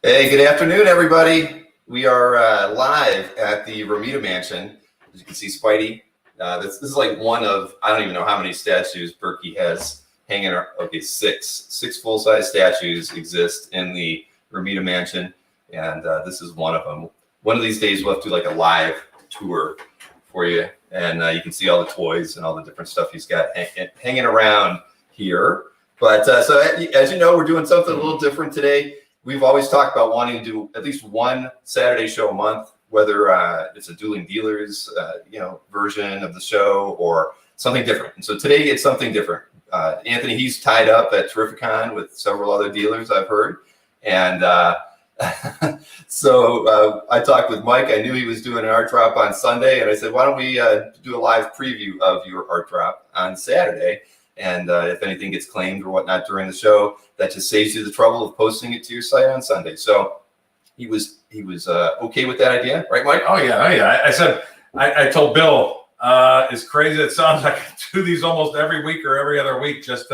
Hey, good afternoon, everybody. We are live at the Romita Mansion. As you can see, Spidey. This is like one of, I don't even know how many statues Burkey has hanging. Okay, six full-size statues exist in the Romita Mansion, and this is one of them. One of these days, we'll have to do like a live tour for you, and you can see all the toys and all the different stuff he's got hanging around here. But so as you know, we're doing something a little different today. We've always talked about wanting to do at least one Saturday show a month, whether it's a Dueling Dealers, version of the show or something different. And so today it's something different. Anthony, he's tied up at Terrificon with several other dealers, I've heard. And so I talked with Mike. I knew he was doing an art drop on Sunday. And I said, why don't we do a live preview of your art drop on Saturday? And if anything gets claimed or whatnot during the show, that just saves you the trouble of posting it to your site on Sunday. So he was okay with that idea, right, Mike? Oh yeah. I said, I told Bill, as crazy as it sounds, I can do these almost every week or every other week. Just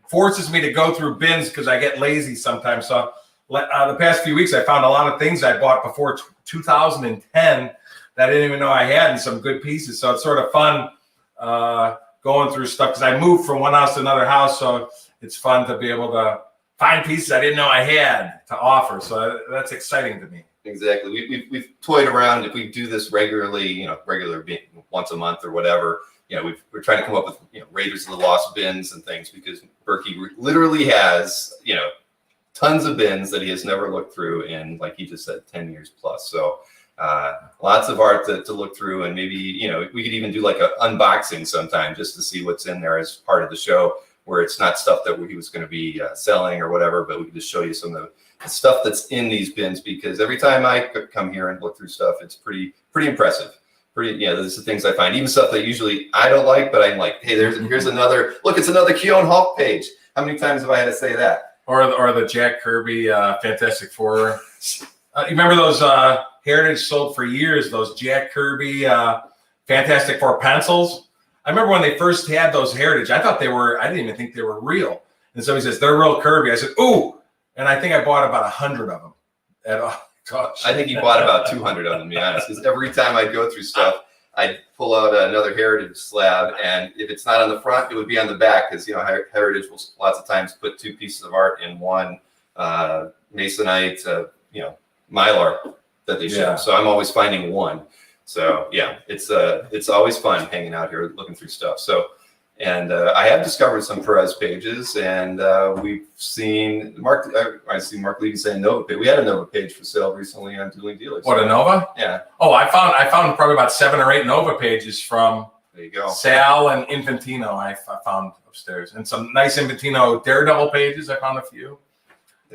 forces me to go through bins because I get lazy sometimes. So the past few weeks, I found a lot of things I bought before 2010 that I didn't even know I had, and some good pieces. So it's sort of fun. Going through stuff because I moved from one house to another house, so it's fun to be able to find pieces I didn't know I had to offer. So that's exciting to me. Exactly. We've toyed around. If we do this regularly, regular once a month or whatever, we're trying to come up with Raiders of the Lost bins and things, because Burkey literally has tons of bins that he has never looked through in, like he just said, 10 years plus. So lots of art to look through, and maybe we could even do like an unboxing sometime just to see what's in there as part of the show, where it's not stuff that he was going to be selling or whatever, but we can just show you some of the stuff that's in these bins, because every time I come here and look through stuff, it's pretty impressive. These are things I find, even stuff that usually I don't like, but I'm like, hey, here's another look. It's another Keown Hulk page. How many times have I had to say that? Or the Jack Kirby Fantastic Four. You remember those Heritage sold for years, those Jack Kirby Fantastic Four pencils? I remember when they first had those Heritage, I didn't even think they were real. And so he says, they're real Kirby. I said, ooh. And I think I bought about 100 of them. Gosh. I think he bought about 200 of them, to be honest, because every time I go through stuff, I'd pull out another Heritage slab, and if it's not on the front, it would be on the back, because Heritage will lots of times put two pieces of art in one Masonite, Mylar that they show. So I'm always finding one. So yeah, it's always fun hanging out here looking through stuff. So, and I have discovered some Perez pages, and we've seen Mark. I see Mark Levy saying Nova page. We had a Nova page for sale recently on Dueling Dealers. What, a Nova? Yeah. Oh, I found probably about 7 or 8 Nova pages from there you go. Sal and Infantino. I found upstairs, and some nice Infantino Daredevil pages. I found a few.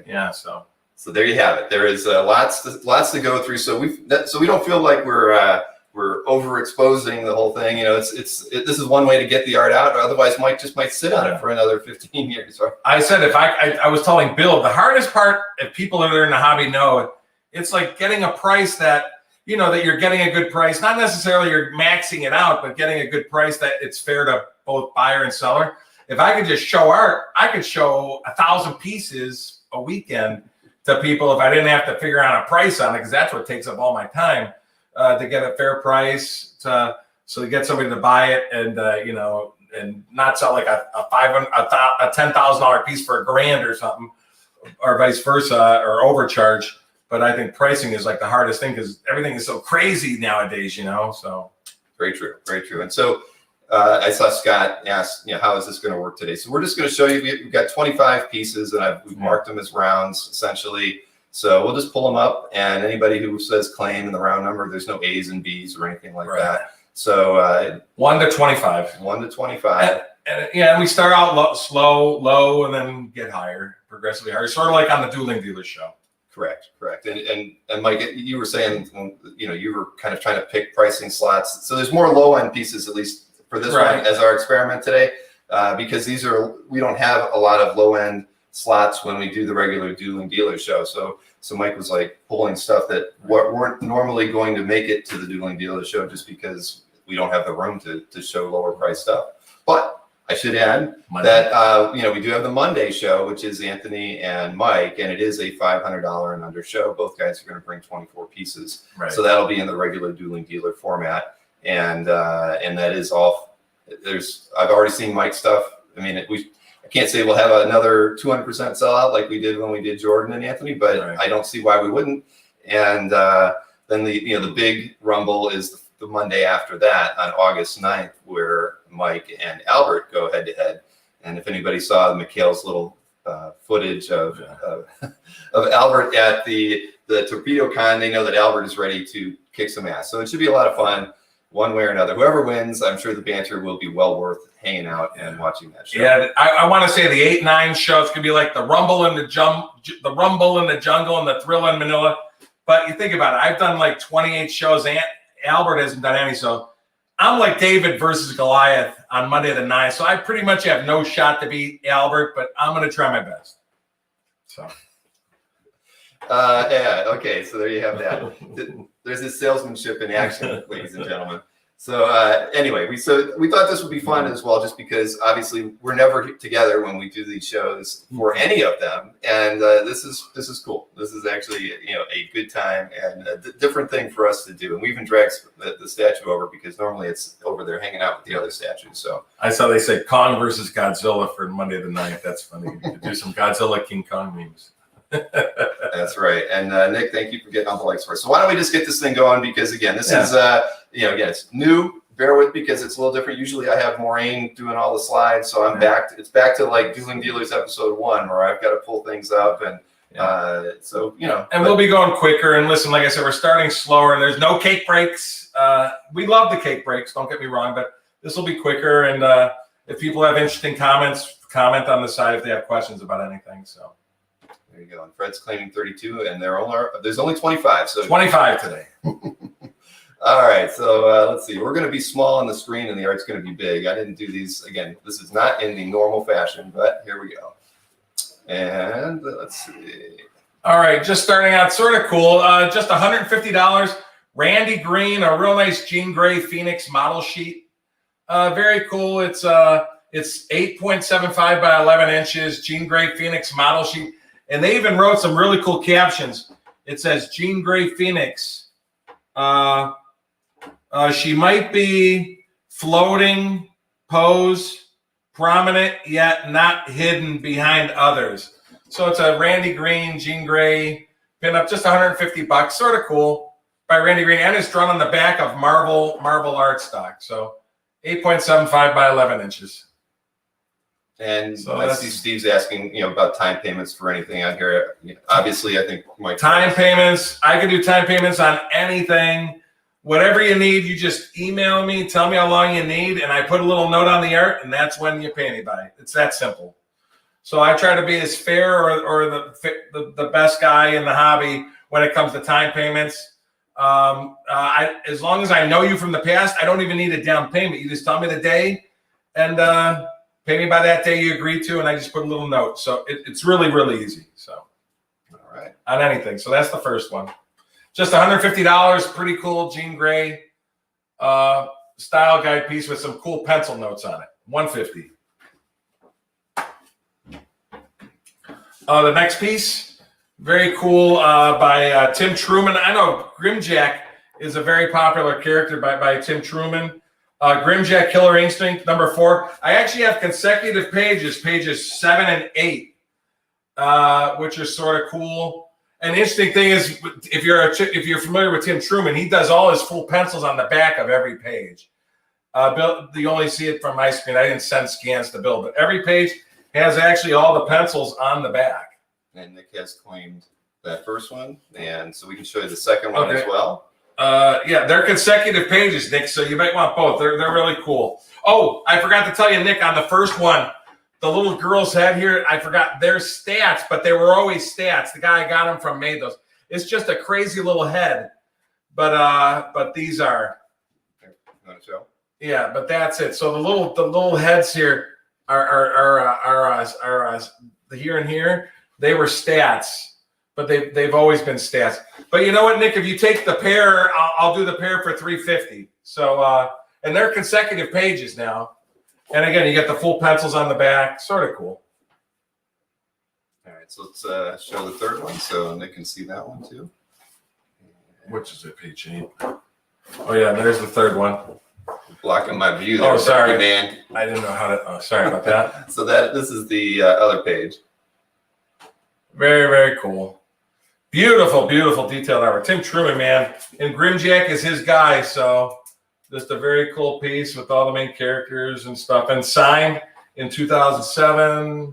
Yeah. So there you have it. There is lots to go through. So we don't feel like we're overexposing the whole thing. This is one way to get the art out. Otherwise, Mike just might sit on it for another 15 years. Right? I said, I was telling Bill, the hardest part, if people that are in the hobby know, it's like getting a price that that you're getting a good price. Not necessarily you're maxing it out, but getting a good price that it's fair to both buyer and seller. If I could just show art, I could show 1,000 pieces a weekend to people if I didn't have to figure out a price on it, because that's what takes up all my time, to get a fair price, so to get somebody to buy it, and and not sell like a $10,000 piece for $1,000 or something, or vice versa, or overcharge. But I think pricing is like the hardest thing, because everything is so crazy nowadays, So very true, very true. And so I saw Scott ask, how is this going to work today? So we're just going to show you. We've got 25 pieces, and we've marked them as rounds, essentially. So we'll just pull them up, and anybody who says claim in the round number, there's no A's and B's or anything like that. So 1 to 25. 1 to 25. And we start out low, and then get higher, progressively higher, sort of like on the Dueling Dealers show. Correct. And Mike, you were saying, you were kind of trying to pick pricing slots. So there's more low end pieces, at least for this one, as our experiment today, because we don't have a lot of low end slots when we do the regular Dueling Dealer show. So Mike was like pulling stuff that weren't normally going to make it to the Dueling Dealer show, just because we don't have the room to show lower price stuff. But I should add that we do have the Monday show, which is Anthony and Mike, and it is a $500 and under show. Both guys are going to bring 24 pieces, so that'll be in the regular dueling dealer format, and that is all. I've already seen Mike's stuff. I mean, I can't say we'll have another 200% sellout like we did when we did Jordan and Anthony, but I don't see why we wouldn't. And then the big rumble is the Monday after that on August 9th, where Mike and Albert go head to head. And if anybody saw Mikhail's little footage of Albert at the Torpedo Con, they know that Albert is ready to kick some ass. So it should be a lot of fun, one way or another. Whoever wins, I'm sure the banter will be well worth hanging out and watching that show. Yeah, I want to say the 8-9 show is going to be like the Rumble in the Rumble in the Jungle and the Thrill in Manila. But you think about it, I've done like 28 shows. Albert hasn't done any, so I'm like David versus Goliath on Monday the 9th. So I pretty much have no shot to beat Albert, but I'm going to try my best. So. Okay, so there you have that. There's this salesmanship in action, ladies and gentlemen. So anyway, we thought this would be fun as well, just because obviously we're never together when we do these shows for any of them, and this is cool. This is actually a good time and a different thing for us to do. And we even dragged the statue over because normally it's over there hanging out with the other statues. So I saw they say Kong versus Godzilla for Monday the 9th. That's funny. Do some Godzilla King Kong memes. That's right. And Nick, thank you for getting all the likes for us. So why don't we just get this thing going? Because again, this is again, it's new. Bear with me because it's a little different. Usually I have Maureen doing all the slides, so I'm back. It's back to like Dueling Dealers episode 1, where I've got to pull things up, and and we'll be going quicker. And listen, like I said, we're starting slower, and there's no cake breaks. We love the cake breaks. Don't get me wrong, but this will be quicker. And if people have interesting comments, comment on the side if they have questions about anything. So. There you go. And Fred's claiming 32, and there's only 25. So 25 today. All right. So let's see. We're going to be small on the screen, and the art's going to be big. I didn't do these again. This is not in the normal fashion, but here we go. And let's see. All right. Just starting out, sort of cool. Just $150. Randy Green, a real nice Jean Grey Phoenix model sheet. Very cool. It's 8.75 by 11 inches. Jean Grey Phoenix model sheet. And they even wrote some really cool captions. It says, Jean Grey Phoenix. She might be floating, pose, prominent, yet not hidden behind others. So it's a Randy Green, Jean Grey pinup, just $150. Sort of cool by Randy Green. And it's drawn on the back of Marvel art stock. So 8.75 by 11 inches. And so I see Steve's asking, about time payments for anything out here. Obviously, I think time payments. I can do time payments on anything, whatever you need. You just email me, tell me how long you need, and I put a little note on the art, and that's when you pay me by. It's that simple. So I try to be as fair or the best guy in the hobby when it comes to time payments. As long as I know you from the past, I don't even need a down payment. You just tell me the day, and pay me by that day you agreed to, and I just put a little note. So it's really, really easy. So, all right, on anything. So that's the first one. Just $150. Pretty cool Jean Grey style guide piece with some cool pencil notes on it. $150. The next piece, very cool by Tim Truman. I know Grimjack is a very popular character by Tim Truman. Grimjack Killer Instinct, number 4. I actually have consecutive pages 7 and 8, which are sort of cool. An interesting thing is, if you're familiar with Tim Truman, he does all his full pencils on the back of every page. Bill, you only see it from my screen. I didn't send scans to Bill, but every page has actually all the pencils on the back. And Nick has claimed that first one, and so we can show you the second one as well. Yeah, they're consecutive pages, Nick, so you might want both. They're really cool. Oh, I forgot to tell you, Nick, on the first one, the little girl's head here, I forgot their stats, but they were always stats. The guy got them from made those. It's just a crazy little head, but these are. Want to show? Yeah, but that's it. So the little heads here are here and here. They were stats. But they've always been stats. But you know what, Nick? If you take the pair, I'll do the pair for $350. So and they're consecutive pages now. And again, you get the full pencils on the back. Sort of cool. All right, so let's show the third one so Nick can see that one too. Which is it, page 8? Oh yeah, there's the third one. Blocking my view there. Oh, sorry, man. I didn't know how to. Oh, sorry about that. So this is the other page. Very, very cool. Beautiful, beautiful detailed artwork. Tim Truman, man, and Grimjack is his guy. So just a very cool piece with all the main characters and stuff, and signed in 2007.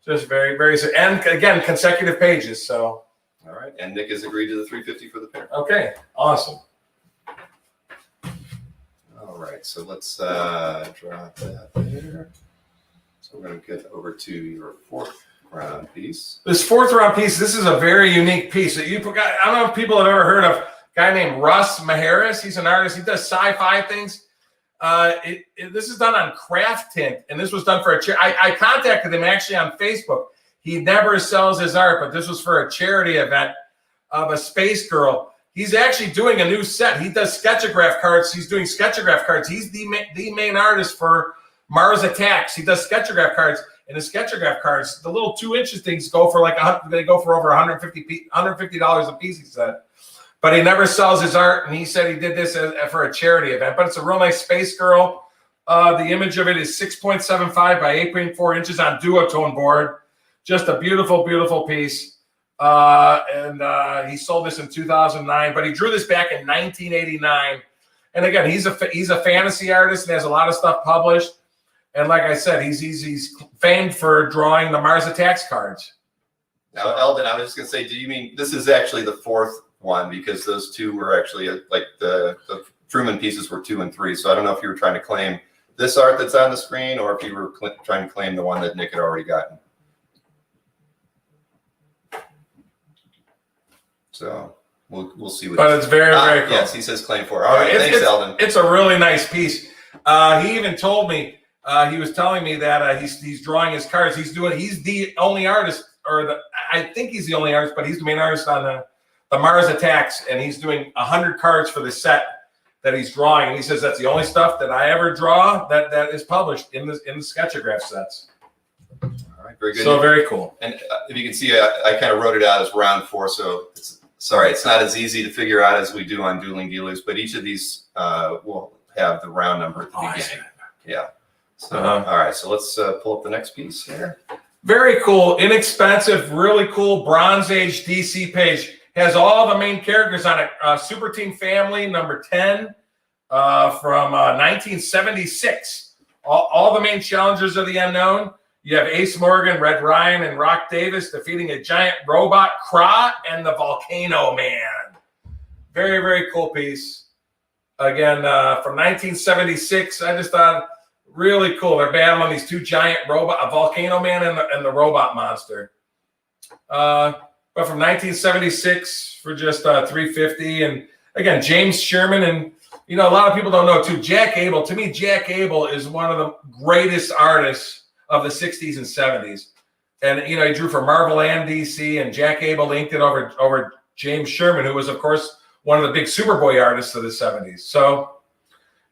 Just very, very, and again, consecutive pages. So. All right, and Nick has agreed to the $350 for the pair. Okay, awesome. All right, so let's drop that there. So we're going to get over to your fourth round piece. This fourth round piece, this is a very unique piece that you forgot. I don't know if people have ever heard of a guy named Russ Maheras. He's an artist. He does sci-fi things. This is done on craft tint, and this was done for a charity. I contacted him actually on Facebook. He never sells his art, but this was for a charity event of a space girl. He's actually doing a new set. He does sketchograph cards. He's doing sketchograph cards. He's the main artist for Mars Attacks. He does sketchograph cards, and the sketchograph cards, the little 2-inch things go for they go for over $150 a piece. He said, but he never sells his art, and he said he did this for a charity event. But it's a real nice space girl. The image of it is 6.75 by 8.4 inches on duotone board. Just a beautiful, beautiful piece. And he sold this in 2009, but he drew this back in 1989. And again, he's a fantasy artist and has a lot of stuff published. And like I said, he's famed for drawing the Mars Attacks cards. Now, Eldon, I was just going to say, do you mean this is actually the fourth one, because those two were actually like the Truman pieces were 2 and 3. So I don't know if you were trying to claim this art that's on the screen or if you were trying to claim the one that Nick had already gotten. So we'll see. But it's very, very cool. Yes, he says claim 4. All right, thanks, Eldon. It's a really nice piece. He even told me, he was telling me that he's drawing his cards. He's the only artist, I think he's the only artist, but he's the main artist on the Mars Attacks, and he's doing 100 cards for the set that he's drawing. And he says that's the only stuff that I ever draw that is published in the sketchograph sets. All right, very good. So very cool. And if you can see, I kind of wrote it out as round 4, so it's not as easy to figure out as we do on Dueling Dealers, but each of these will have the round number at the beginning. Yeah. So, all right, so let's pull up the next piece here. Very cool, inexpensive, really cool Bronze Age DC page. Has all the main characters on it. Super Team Family, number 10, from 1976. All the main challengers of the unknown. You have Ace Morgan, Red Ryan, and Rock Davis defeating a giant robot, Kra, and the Volcano Man. Very, very cool piece. Again, from 1976, I just thought really cool. They're battling these two giant robots, a Volcano Man and the robot monster. But from 1976 for just $350. And again, James Sherman, and a lot of people don't know too, Jack Abel. To me, Jack Abel is one of the greatest artists of the 60s and 70s. And, he drew for Marvel and DC, and Jack Abel inked it over James Sherman, who was, of course, one of the big Superboy artists of the 70s. So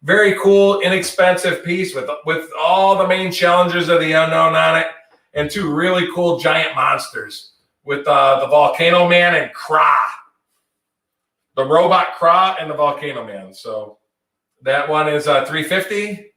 very cool, inexpensive piece with all the main challengers of the unknown on it, and two really cool giant monsters with the Volcano Man and Kra. The robot Kra and the Volcano Man. So that one is $350.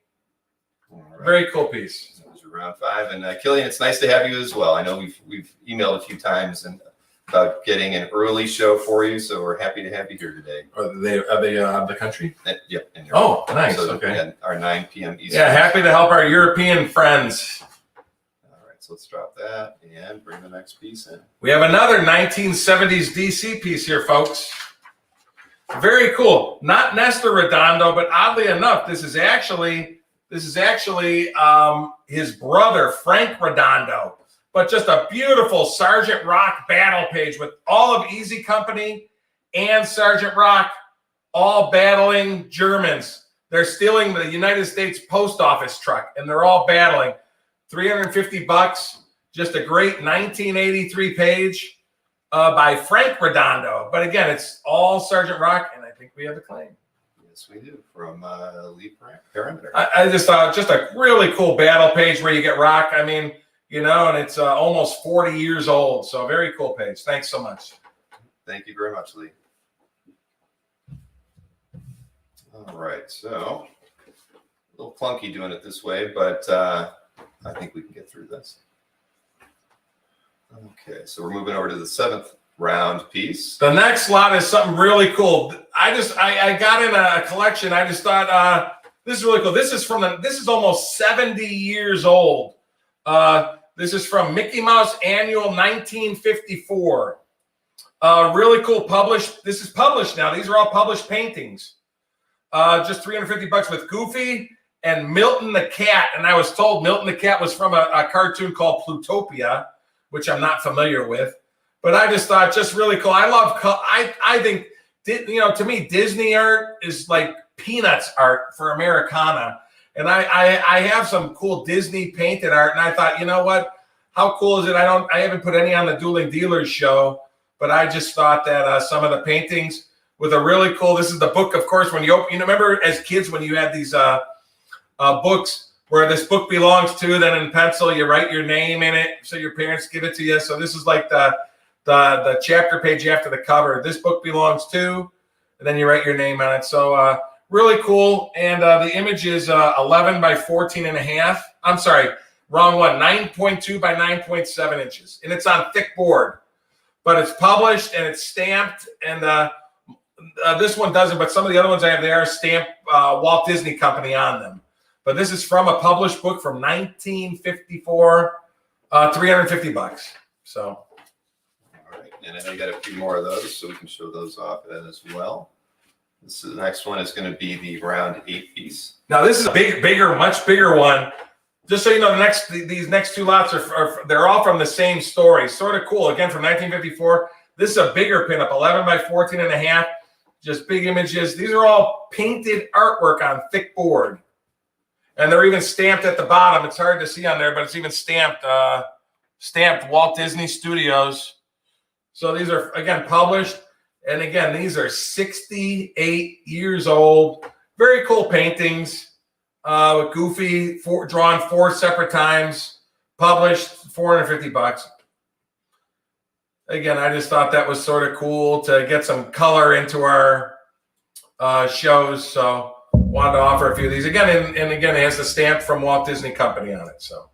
Right. Very cool piece. Round 5, and Killian, it's nice to have you as well. I know we've emailed a few times and about getting an early show for you, so we're happy to have you here today. Are they out of the country? Yep. Oh, nice. So okay. Our 9 p.m. Eastern. Yeah, happy to help our European friends. All right, so let's drop that and bring the next piece in. We have another 1970s DC piece here, folks. Very cool. Not Nestor Redondo, but oddly enough, this is actually his brother, Frank Redondo. But just a beautiful Sergeant Rock battle page with all of Easy Company and Sergeant Rock all battling Germans. They're stealing the United States Post Office truck, and they're all battling. $350. Just a great 1983 page by Frank Redondo. But again, it's all Sergeant Rock, and I think we have a claim. Yes, we do. From Elite Perimeter. I just thought just a really cool battle page where you get rock. I mean, you know, and it's almost 40 years old. So very cool page. Thanks so much. Thank you very much, Lee. All right, so a little clunky doing it this way, but I think we can get through this. Okay, so we're moving over to the 7th round piece. The next lot is something really cool. I got in a collection. I just thought this is really cool. This is almost 70 years old. This is from Mickey Mouse Annual 1954. Really cool. Published. This is published now. These are all published paintings. Just $350 with Goofy and Milton the Cat. And I was told Milton the Cat was from a cartoon called Plutopia, which I'm not familiar with. But I just thought, just really cool. I love, I think, you know, to me, Disney art is like Peanuts art for Americana. And I have some cool Disney painted art. And I thought, you know what? How cool is it? I haven't put any on the Dueling Dealers show, but I just thought that some of the paintings with a really cool, this is the book, of course, when you open, you remember as kids when you had these books where this book belongs to, then in pencil, you write your name in it, so your parents give it to you. So this is like the chapter page after the cover. This book belongs to, and then you write your name on it. So really cool. And the image is 11 by 14 and a half. I'm sorry, wrong one. 9.2 by 9.7 inches. And it's on thick board. But it's published and it's stamped. And this one doesn't, but some of the other ones I have, they are stamped Walt Disney Company on them. But this is from a published book from 1954, $350. So. All right, and I know you got a few more of those, so we can show those off as well. This is, the next one is going to be the round 8 piece. Now this is a bigger, much bigger one. Just so you know, these next two lots they're all from the same story. Sort of cool. Again, from 1954. This is a bigger pinup, 11 by 14 and a half. Just big images. These are all painted artwork on thick board. And they're even stamped at the bottom. It's hard to see on there, but it's even stamped Walt Disney Studios. So these are, again, published. And again, these are 68 years old. Very cool paintings with Goofy, drawn 4 separate times, published, $450. Again, I just thought that was sort of cool to get some color into our shows. So wanted to offer a few of these. Again, and again, it has the stamp from Walt Disney Company on it. So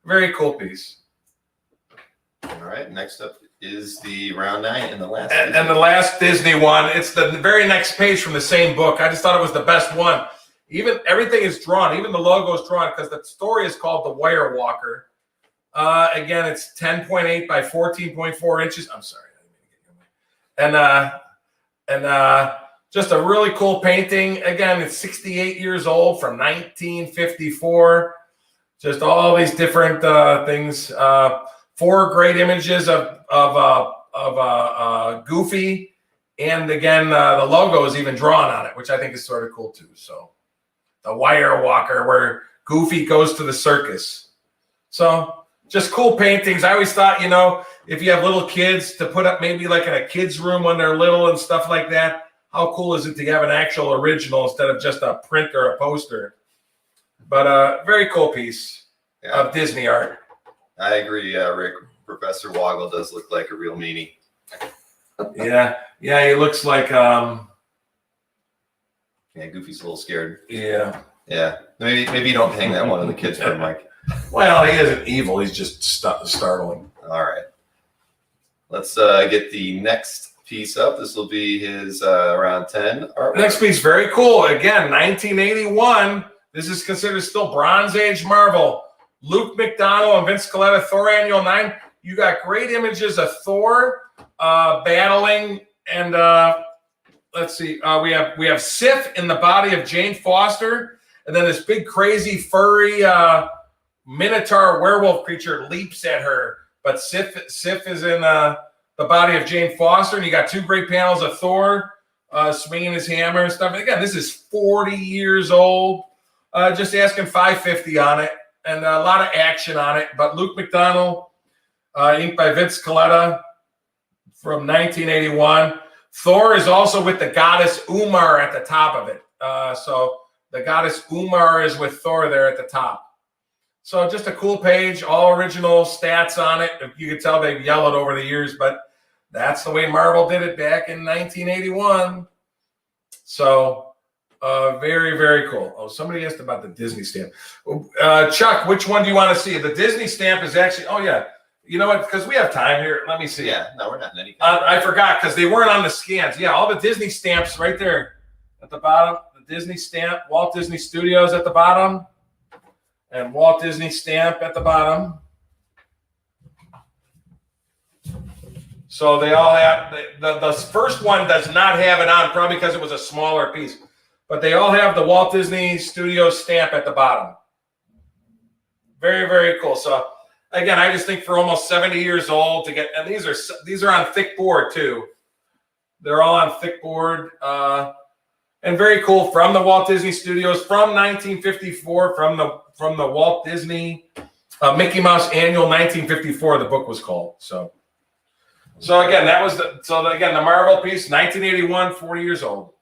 very cool piece. All right, next up is the round 9 and the last. And the last Disney one. It's the very next page from the same book. I just thought it was the best one. Even everything is drawn. Even the logo is drawn because the story is called The Wire Walker. Again, it's 10.8 by 14.4 inches. I'm sorry. And just a really cool painting. Again, it's 68 years old from 1954. Just all these different things. 4 great images of Goofy, and again, the logo is even drawn on it, which I think is sort of cool too. So, the Wire Walker, where Goofy goes to the circus. So, just cool paintings. I always thought, you know, if you have little kids, to put up maybe like in a kid's room when they're little and stuff like that. How cool is it to have an actual original instead of just a print or a poster? But very cool piece of Disney art. I agree, Rick. Professor Woggle does look like a real meanie. Yeah, he looks like yeah, Goofy's a little scared. Yeah. Maybe you don't hang that one in the kids' room, Mike. Well, he isn't evil. He's just startling. All right. Let's get the next piece up. This will be his round 10 artwork. Next piece, very cool. Again, 1981. This is considered still Bronze Age Marvel. Luke McDonnell and Vince Colletta, Thor Annual 9. You got great images of Thor battling, and let's see. We have Sif in the body of Jane Foster, and then this big, crazy, furry Minotaur werewolf creature leaps at her. But Sif is in the body of Jane Foster, and you got 2 great panels of Thor swinging his hammer and stuff. And again, this is 40 years old. Just asking $550 on it, and a lot of action on it. But Luke McDonnell, inked by Vince Colletta from 1981. Thor is also with the goddess Umar at the top of it. So the goddess Umar is with Thor there at the top. So just a cool page, all original stats on it. You can tell they've yellowed over the years, but that's the way Marvel did it back in 1981. So very, very cool. Oh, somebody asked about the Disney stamp. Chuck, which one do you want to see? The Disney stamp is actually, oh yeah. You know what? Because we have time here. Let me see. Yeah, no, we're not in any. I forgot because they weren't on the scans. Yeah, all the Disney stamps right there at the bottom. The Disney stamp, Walt Disney Studios at the bottom, and Walt Disney stamp at the bottom. So they all have, the first one does not have it on, probably because it was a smaller piece. But they all have the Walt Disney Studios stamp at the bottom. Very, very cool. So again, I just think for almost 70 years old to get, and these are on thick board too. They're all on thick board. And very cool from the Walt Disney Studios from 1954, from the Walt Disney Mickey Mouse Annual 1954, the book was called. So again, that was the Marvel piece, 1981, 40 years old.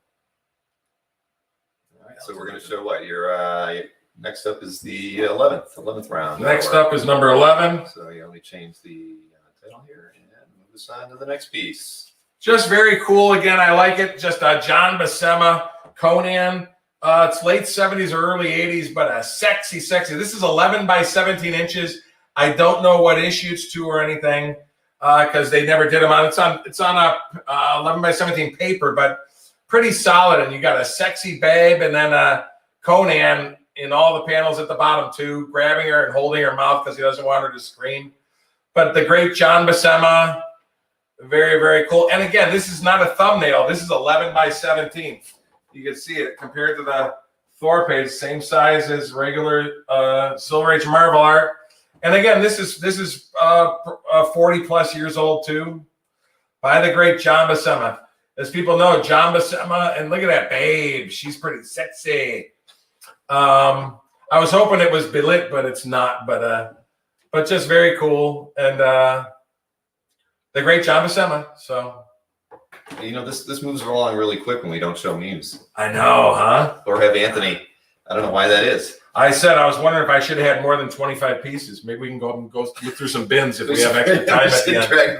All right, so we're going to show what your next up is the 11th round. Next up is number 11. So you only change the title here and move us on to the next piece. Just very cool. Again, I like it. Just John Buscema, Conan. It's late 70s or early 80s, but a sexy. This is 11 by 17 inches. I don't know what issue it's to or anything because they never did them on. It's on a 11 by 17 paper, but pretty solid. And you got a sexy babe and then Conan in all the panels at the bottom too, grabbing her and holding her mouth because he doesn't want her to scream. But the great John Buscema, very, very cool. And again, this is not a thumbnail. This is 11 by 17. You can see it compared to the Thor page, same size as regular Silver Age Marvel art. And again, this is 40 plus years old too, by the great John Buscema. As people know, John Buscema, and look at that babe. She's pretty sexy. I was hoping it was belit, but it's not. But just very cool. And the great John Buscema. So, you know, this moves along really quick when we don't show memes. I know, huh? Or have Anthony. I don't know why that is. I was wondering if I should have had more than 25 pieces. Maybe we can go through some bins if we have extra time at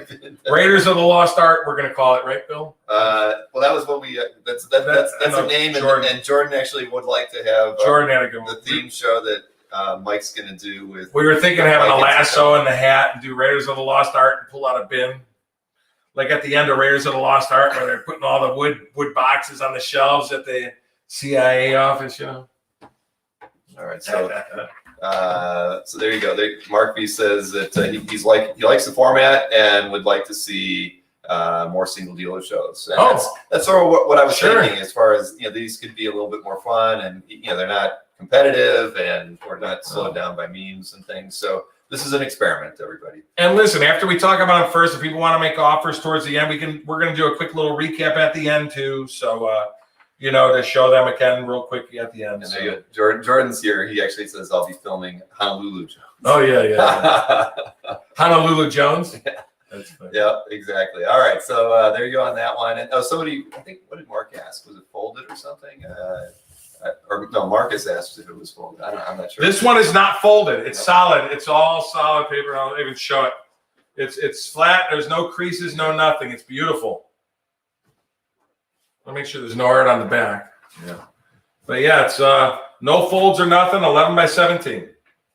the end. Raiders of the Lost Ark, we're going to call it, right, Bill? Well, that was what we. That's a name, and Jordan actually would like to have Jordan had a good one. The theme show that Mike's going to do with. We were thinking of having a lasso and the hat and do Raiders of the Lost Ark and pull out a bin, like at the end of Raiders of the Lost Ark, where they're putting all the wood boxes on the shelves at the CIA office, you know. All right, so there you go. Mark B says that he likes the format and would like to see more single dealer shows. And that's sort of what I was thinking as far as, you know, these could be a little bit more fun and, you know, they're not competitive and we're not slowed down by memes and things. So this is an experiment, everybody. And listen, after we talk about it first, if people want to make offers towards the end, we're going to do a quick little recap at the end too. So, you know, to show them again real quick at the end. And there you go. Jordan's here. He actually says I'll be filming Honolulu Jones. Oh, yeah. Honolulu Jones? Yeah. That's funny. Yeah, exactly. All right. So there you go on that one. And somebody, I think, what did Mark ask? Was it folded or something? Or no, Marcus asked if it was folded. I'm not sure. This one is not folded. It's solid. It's all solid paper. I'll even show it. It's flat. There's no creases, no nothing. It's beautiful. I'll make sure there's no art on the back. Yeah. But yeah, it's no folds or nothing, 11 by 17.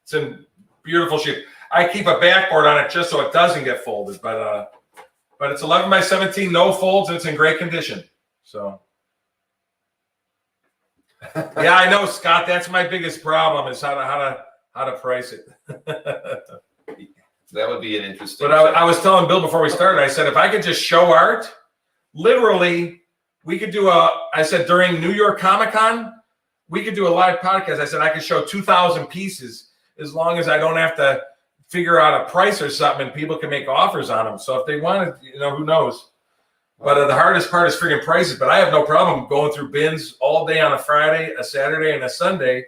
It's in beautiful shape. I keep a backboard on it just so it doesn't get folded, but it's 11 by 17, no folds, and it's in great condition. So yeah, I know, Scott. That's my biggest problem is how to price it. That would be an interesting. But I was telling Bill before we started, I said if I could just show art, literally. We could do I said during New York Comic Con, we could do a live podcast. I said I could show 2,000 pieces as long as I don't have to figure out a price or something and people can make offers on them. So if they wanted, you know, who knows? But the hardest part is figuring prices. But I have no problem going through bins all day on a Friday, a Saturday, and a Sunday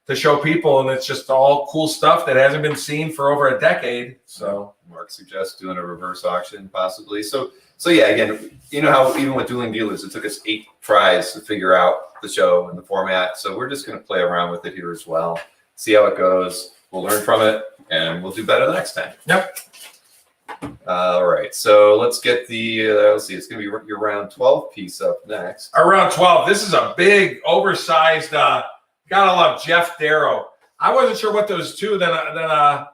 to show people, and it's just all cool stuff that hasn't been seen for over a decade. So Mark suggests doing a reverse auction possibly. So yeah, again, you know how even with Dueling Dealers, it took us 8 tries to figure out the show and the format. So we're just going to play around with it here as well, see how it goes. We'll learn from it, and we'll do better the next time. Yep. All right, so let's get the, let's see, it's going to be your round 12 piece up next. Our round 12. This is a big, oversized, gotta love Geof Darrow. I wasn't sure what those two, then a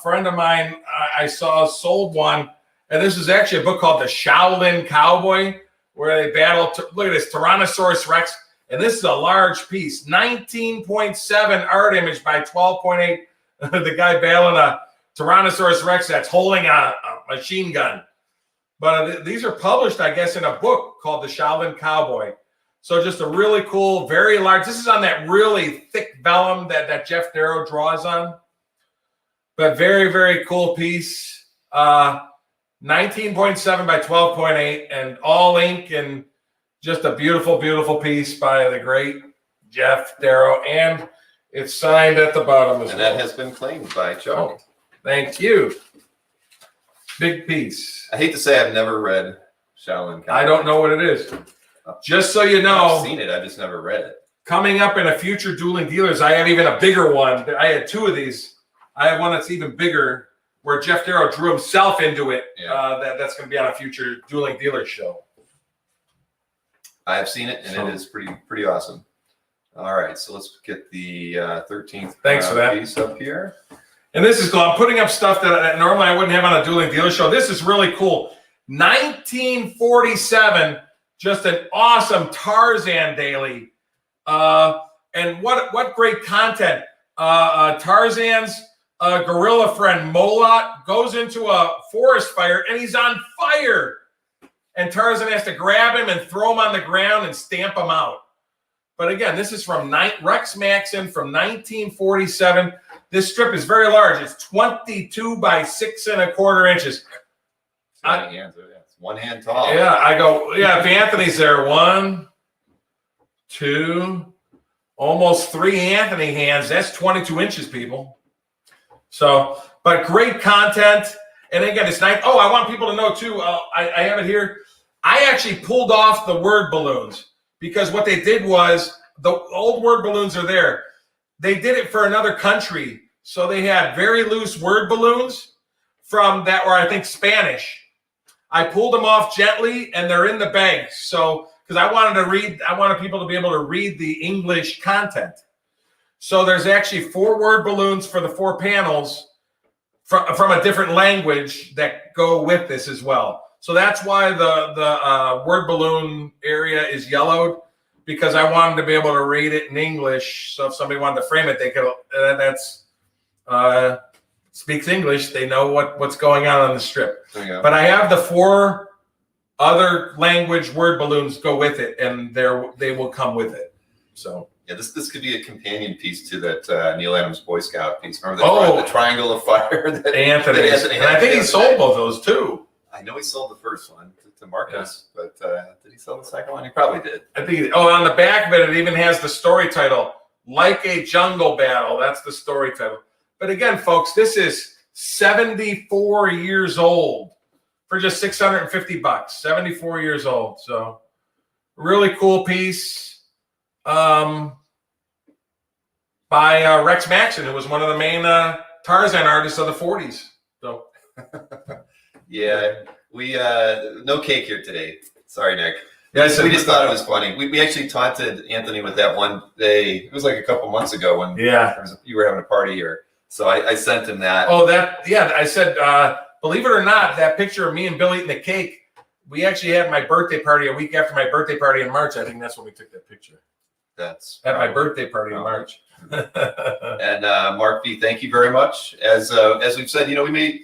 friend of mine I saw sold one, and this is actually a book called The Shaolin Cowboy, where they battle, look at this, Tyrannosaurus Rex, and this is a large piece, 19.7 art image by 12.8. The guy battling a Tyrannosaurus Rex that's holding a machine gun. But these are published, I guess, in a book called The Shaolin Cowboy. So just a really cool, very large, this is on that really thick vellum that Geof Darrow draws on. But very, very cool piece. 19.7 by 12.8 and all ink, and just a beautiful, beautiful piece by the great Geof Darrow. And it's signed at the bottom as well. And that has been claimed by Chuck. Oh, thank you. Big piece. I hate to say I've never read Shaolin Cowboy. I don't know what it is. Just so you know, I've seen it, I've just never read it. coming up in a future Dueling Dealers, I have even a bigger one. I had 2 of these. I have one that's even bigger, where Geof Darrow drew himself into it. Yeah. That's going to be on a future Dueling Dealers show. I have seen it, and it is pretty awesome. All right, so let's get the 13th Thanks for that. piece up here. And this is cool. I'm putting up stuff that normally I wouldn't have on a Dueling Dealers show. This is really cool. 1947, just an awesome Tarzan daily. And what great content. Tarzan's gorilla friend Molot goes into a forest fire, and he's on fire. And Tarzan has to grab him and throw him on the ground and stamp him out. But again, this is from Rex Maxon from 1947. This strip is very large. It's 22 by 6 1/4 inches. It's 1 hand tall. Yeah, I go, yeah, if Anthony's there, 1, 2, almost 3 Anthony hands. That's 22 inches, people. So, but great content. And again, it's nice. Oh, I want people to know too, I have it here. I actually pulled off the word balloons, because what they did was, the old word balloons are there. They did it for another country. So they had very loose word balloons from that, or I think Spanish. I pulled them off gently, and they're in the bag. So, because I wanted people to be able to read the English content. So there's actually 4 word balloons for the 4 panels from a different language that go with this as well. So that's why the word balloon area is yellowed, because I wanted to be able to read it in English. So if somebody wanted to frame it, they could. Speaks English. They know what's going on the strip. But I have the 4 other language word balloons go with it, and they will come with it. So yeah, this could be a companion piece to that Neil Adams Boy Scout piece. Remember the triangle of fire that Anthony and I think he sold both those too. I know he sold the first one to Marcus, but did he sell the second one? He probably did. I think. On the back of it even has the story title, "Like a Jungle Battle." That's the story title. But again, folks, this is 74 years old for just $650. 74 years old. So really cool piece by Rex Maxon, who was one of the main Tarzan artists of the 40s. So yeah, we no cake here today. Sorry, Nick. Yeah, we just thought it was funny. We actually taunted Anthony with that one day. It was like a couple months ago when you were having a party here. So I sent him that. Oh, I said, believe it or not, that picture of me and Bill eating the cake, we actually had my birthday party a week after my birthday party in March. I think that's when we took that picture. That's at my birthday party in March. And Mark B, thank you very much. As we've said, we may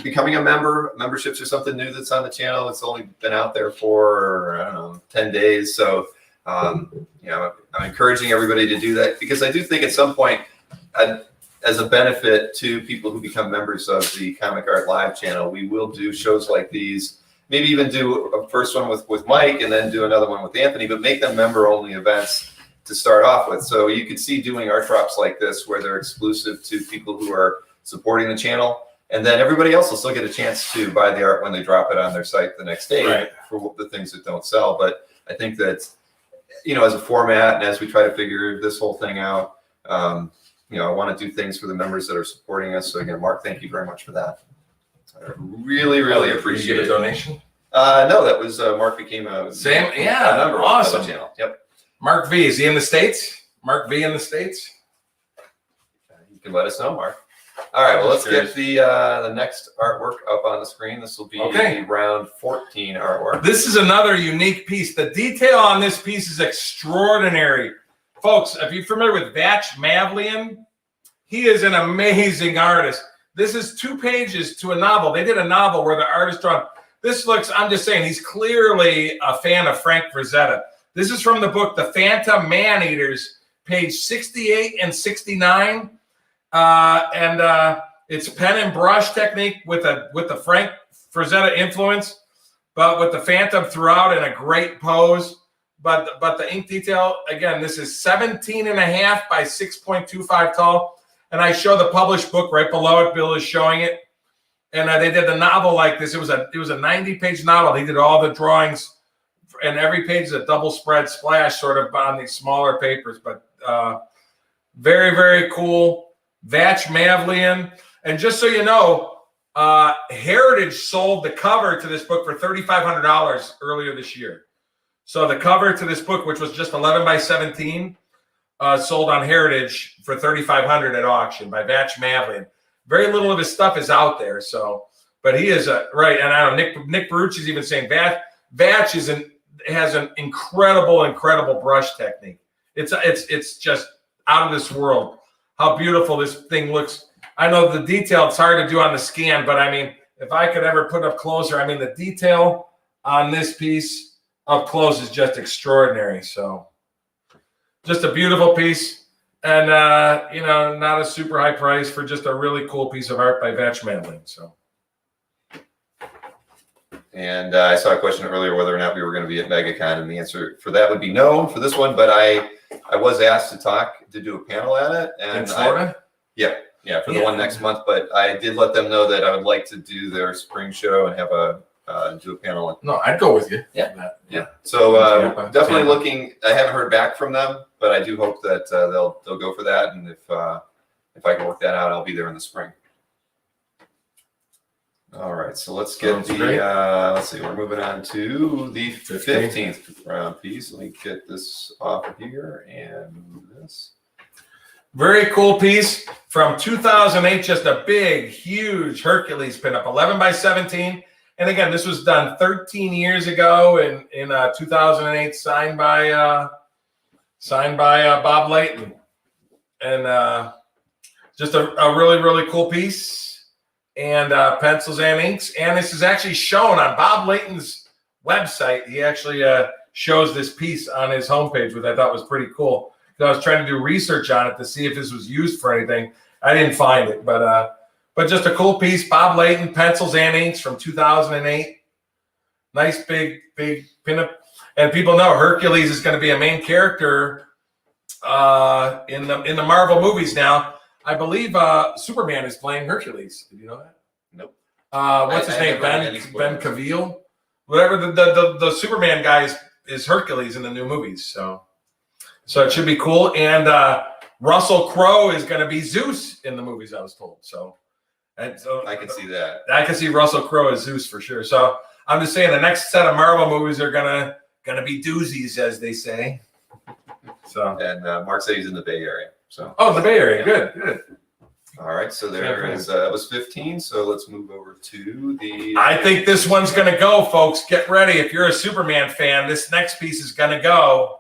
becoming a memberships are something new that's on the channel. It's only been out there for 10 days. So I'm encouraging everybody to do that, because I do think at some point, as a benefit to people who become members of the Comic Art Live channel, we will do shows like these. Maybe even do a first one with Mike, and then do another one with Anthony, but make them member-only events. to start off with. So you could see doing art drops like this where they're exclusive to people who are supporting the channel. And then everybody else will still get a chance to buy the art when they drop it on their site the next day for the things that don't sell. But I think that, you know, as a format and as we try to figure this whole thing out, you know, I want to do things for the members that are supporting us. So again, Mark, thank you very much for that. I really, really appreciate it. Did you get a donation? No, that was Mark became a member awesome of the channel. Yep. Mark V, is he in the States? Mark V in the States? You can let us know, Mark. All right, well, let's get the next artwork up on the screen. This will be round 14 artwork. This is another unique piece. The detail on this piece is extraordinary. Folks, if you're familiar with Vatche Mavlian, he is an amazing artist. This is 2 pages to a novel. They did a novel where the artist drawn. This looks, I'm just saying, he's clearly a fan of Frank Frazetta. This is from the book, The Phantom Man-Eaters, page 68 and 69. It's pen and brush technique with the Frank Frazetta influence, but with the Phantom throughout in a great pose. But the ink detail, again, this is 17.5 by 6.25 tall. And I show the published book right below it. Bill is showing it. And they did the novel like this. It was a 90-page novel. He did all the drawings, and every page is a double spread splash sort of on these smaller papers. But very, very cool. Vatche Mavlian. And just so you know, Heritage sold the cover to this book for $3,500 earlier this year. So the cover to this book, which was just 11 by 17, sold on Heritage for $3,500 at auction by Vatche Mavlian. Very little of his stuff is out there. So, but he is right. And I know Nick Barucci's even saying Vatche has an incredible brush technique. It's just out of this world. How beautiful this thing looks. I know the detail, it's hard to do on the scan, but I mean, if I could ever put up closer, I mean, the detail on this piece up close is just extraordinary. So just a beautiful piece. And, you know, not a super high price for just a really cool piece of art by Vatche Mavlian. So. And I saw a question earlier whether or not we were going to be at MegaCon, and the answer for that would be no for this one. But I was asked to do a panel at it. And in Florida? For the one next month. But I did let them know that I would like to do their spring show and have do a panel. No, I'd go with you. Yeah. So definitely looking. I haven't heard back from them, but I do hope that they'll go for that. And if I can work that out, I'll be there in the spring. All right, so let's get let's see, we're moving on to the 15th round piece. Let me get this off of here and move this. Very cool piece from 2008, just a big, huge Hercules pinup, 11 by 17. And again, this was done 13 years ago in 2008, signed by Bob Layton. And just a really, really cool piece. And pencils and inks. And this is actually shown on Bob Layton's website. He actually shows this piece on his homepage, which I thought was pretty cool. I was trying to do research on it to see if this was used for anything. I didn't find it, but just a cool piece. Bob Layton, pencils and inks from 2008. Nice big pinup. And people know Hercules is going to be a main character in the Marvel movies now. I believe Superman is playing Hercules. Did you know that? Nope. What's his name? Ben Cavill. Whatever the Superman guy is Hercules in the new movies. So it should be cool. And Russell Crowe is going to be Zeus in the movies, I was told. So I can see that. I can see Russell Crowe as Zeus for sure. So I'm just saying the next set of Marvel movies are gonna be doozies, as they say. So and Mark said he's in the Bay Area. So the Bay Area, good. All right, so there is it was 15. So let's move over to the. I think this one's gonna go, folks. Get ready. If you're a Superman fan, this next piece is gonna go.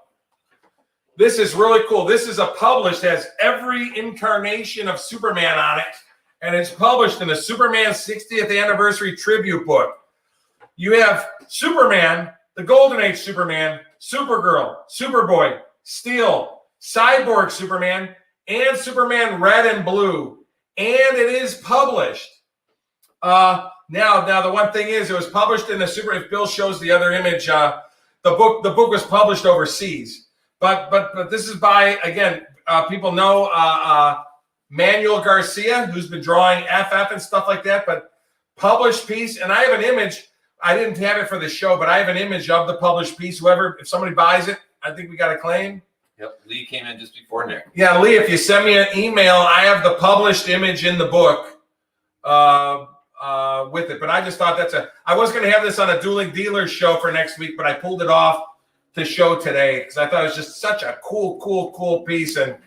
This is really cool. This is published, has every incarnation of Superman on it, and it's published in the Superman 60th Anniversary Tribute book. You have Superman, the Golden Age Superman, Supergirl, Superboy, Steel, Cyborg Superman, and Superman Red and Blue. And it is published. Now the one thing is, it was published in the if Bill shows the other image, the book was published overseas. But this is by, again, people know Manuel Garcia, who's been drawing FF and stuff like that, but published piece. And I have an image. I didn't have it for the show, but I have an image of the published piece. Whoever, if somebody buys it, I think we got a claim. Yep, Lee came in just before Nick. Yeah, Lee, if you send me an email, I have the published image in the book with it. But I just thought I was going to have this on a Dueling Dealers show for next week, but I pulled it off to show today because I thought it was just such a cool piece. And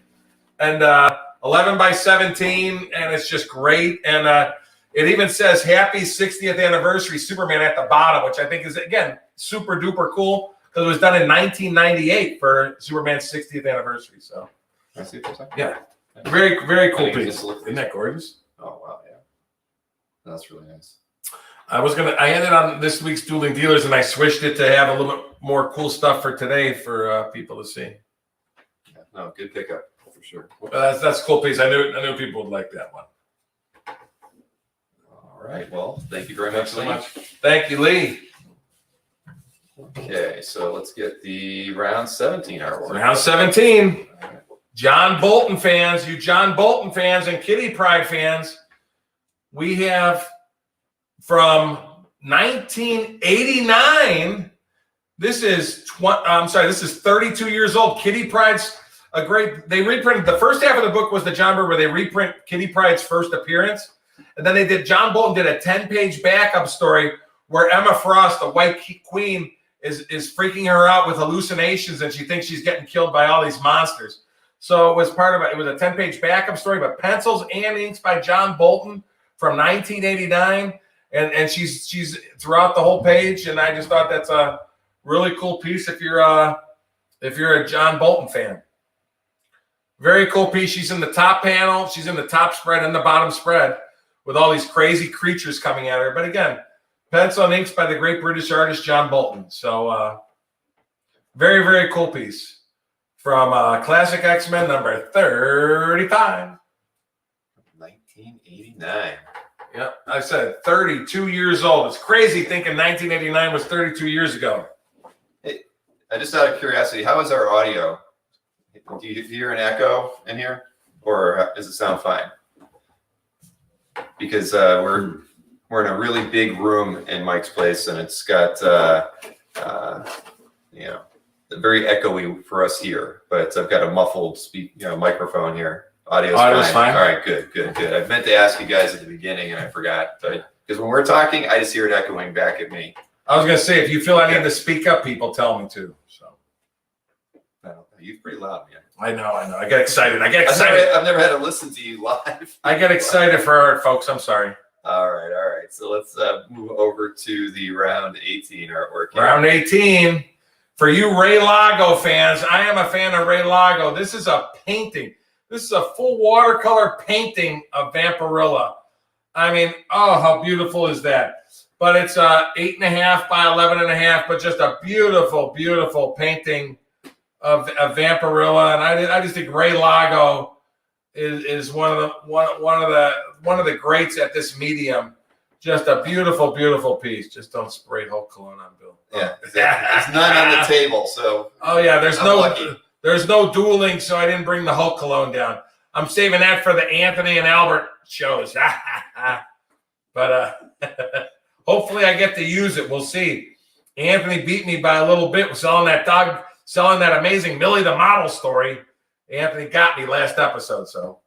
11 by 17, and it's just great. And it even says Happy 60th Anniversary Superman at the bottom, which I think is, again, super duper cool because it was done in 1998 for Superman's 60th anniversary. So, I see for a second. Yeah, very, very cool piece. Isn't that gorgeous? Oh, wow, yeah. That's really nice. I had it on this week's Dueling Dealers, and I switched it to have a little bit more cool stuff for today for people to see. Yeah, no, good pickup for sure. That's a cool piece. I knew people would like that one. All right. Well, thank you very much, so Lee. much. Thank you, Lee. Okay, so let's get the round 17 artwork. Round 17. John Bolton fans, you John Bolton fans and Kitty Pryde fans, we have from 1989. This is 32 years old. Kitty Pryde's they reprinted the first half of the book was the John Burr where they reprint Kitty Pryde's first appearance. And then John Bolton did a 10-page backup story where Emma Frost, the White Queen, is freaking her out with hallucinations and she thinks she's getting killed by all these monsters. So it was part of it. It was a 10-page backup story, but pencils and inks by John Bolton from 1989. And she's throughout the whole page. And I just thought that's a really cool piece if you're a John Bolton fan. Very cool piece. She's in the top panel. She's in the top spread and the bottom spread with all these crazy creatures coming at her. But again, pencil and inks by the great British artist John Bolton. So very, very cool piece from Classic X-Men number 35. 1989. Yeah, I said 32 years old. It's crazy thinking 1989 was 32 years ago. Hey, just out of curiosity, how is our audio? Do you hear an echo in here, or does it sound fine? Because we're in a really big room in Mike's place, and it's got very echoey for us here. But I've got a muffled microphone here. Audio's fine. All right, good. I meant to ask you guys at the beginning, and I forgot. Because when we're talking, I just hear it echoing back at me. I was going to say, if you feel I need to speak up, people tell me to. So. You're pretty loud, man. I know. I get excited. I've never had to listen to you live. I get excited for art, folks. I'm sorry. All right. So let's move over to the round 18 artwork. Here. Round 18. For you Ray Lago fans, I am a fan of Ray Lago. This is a painting. This is a full watercolor painting of Vampirilla. I mean, oh, how beautiful is that? But it's 8.5 by 11.5, but just a beautiful, beautiful painting of Vampirilla. And I just think Ray Lago is one of the greats at this medium. Just a beautiful, beautiful piece. Just don't spray Hulk cologne on Bill. Yeah, there's none on the table. So there's no dueling, so I didn't bring the Hulk cologne down. I'm saving that for the Anthony and Albert shows. But hopefully I get to use it. We'll see. Anthony beat me by a little bit selling that amazing Millie the Model story. Anthony got me last episode, so.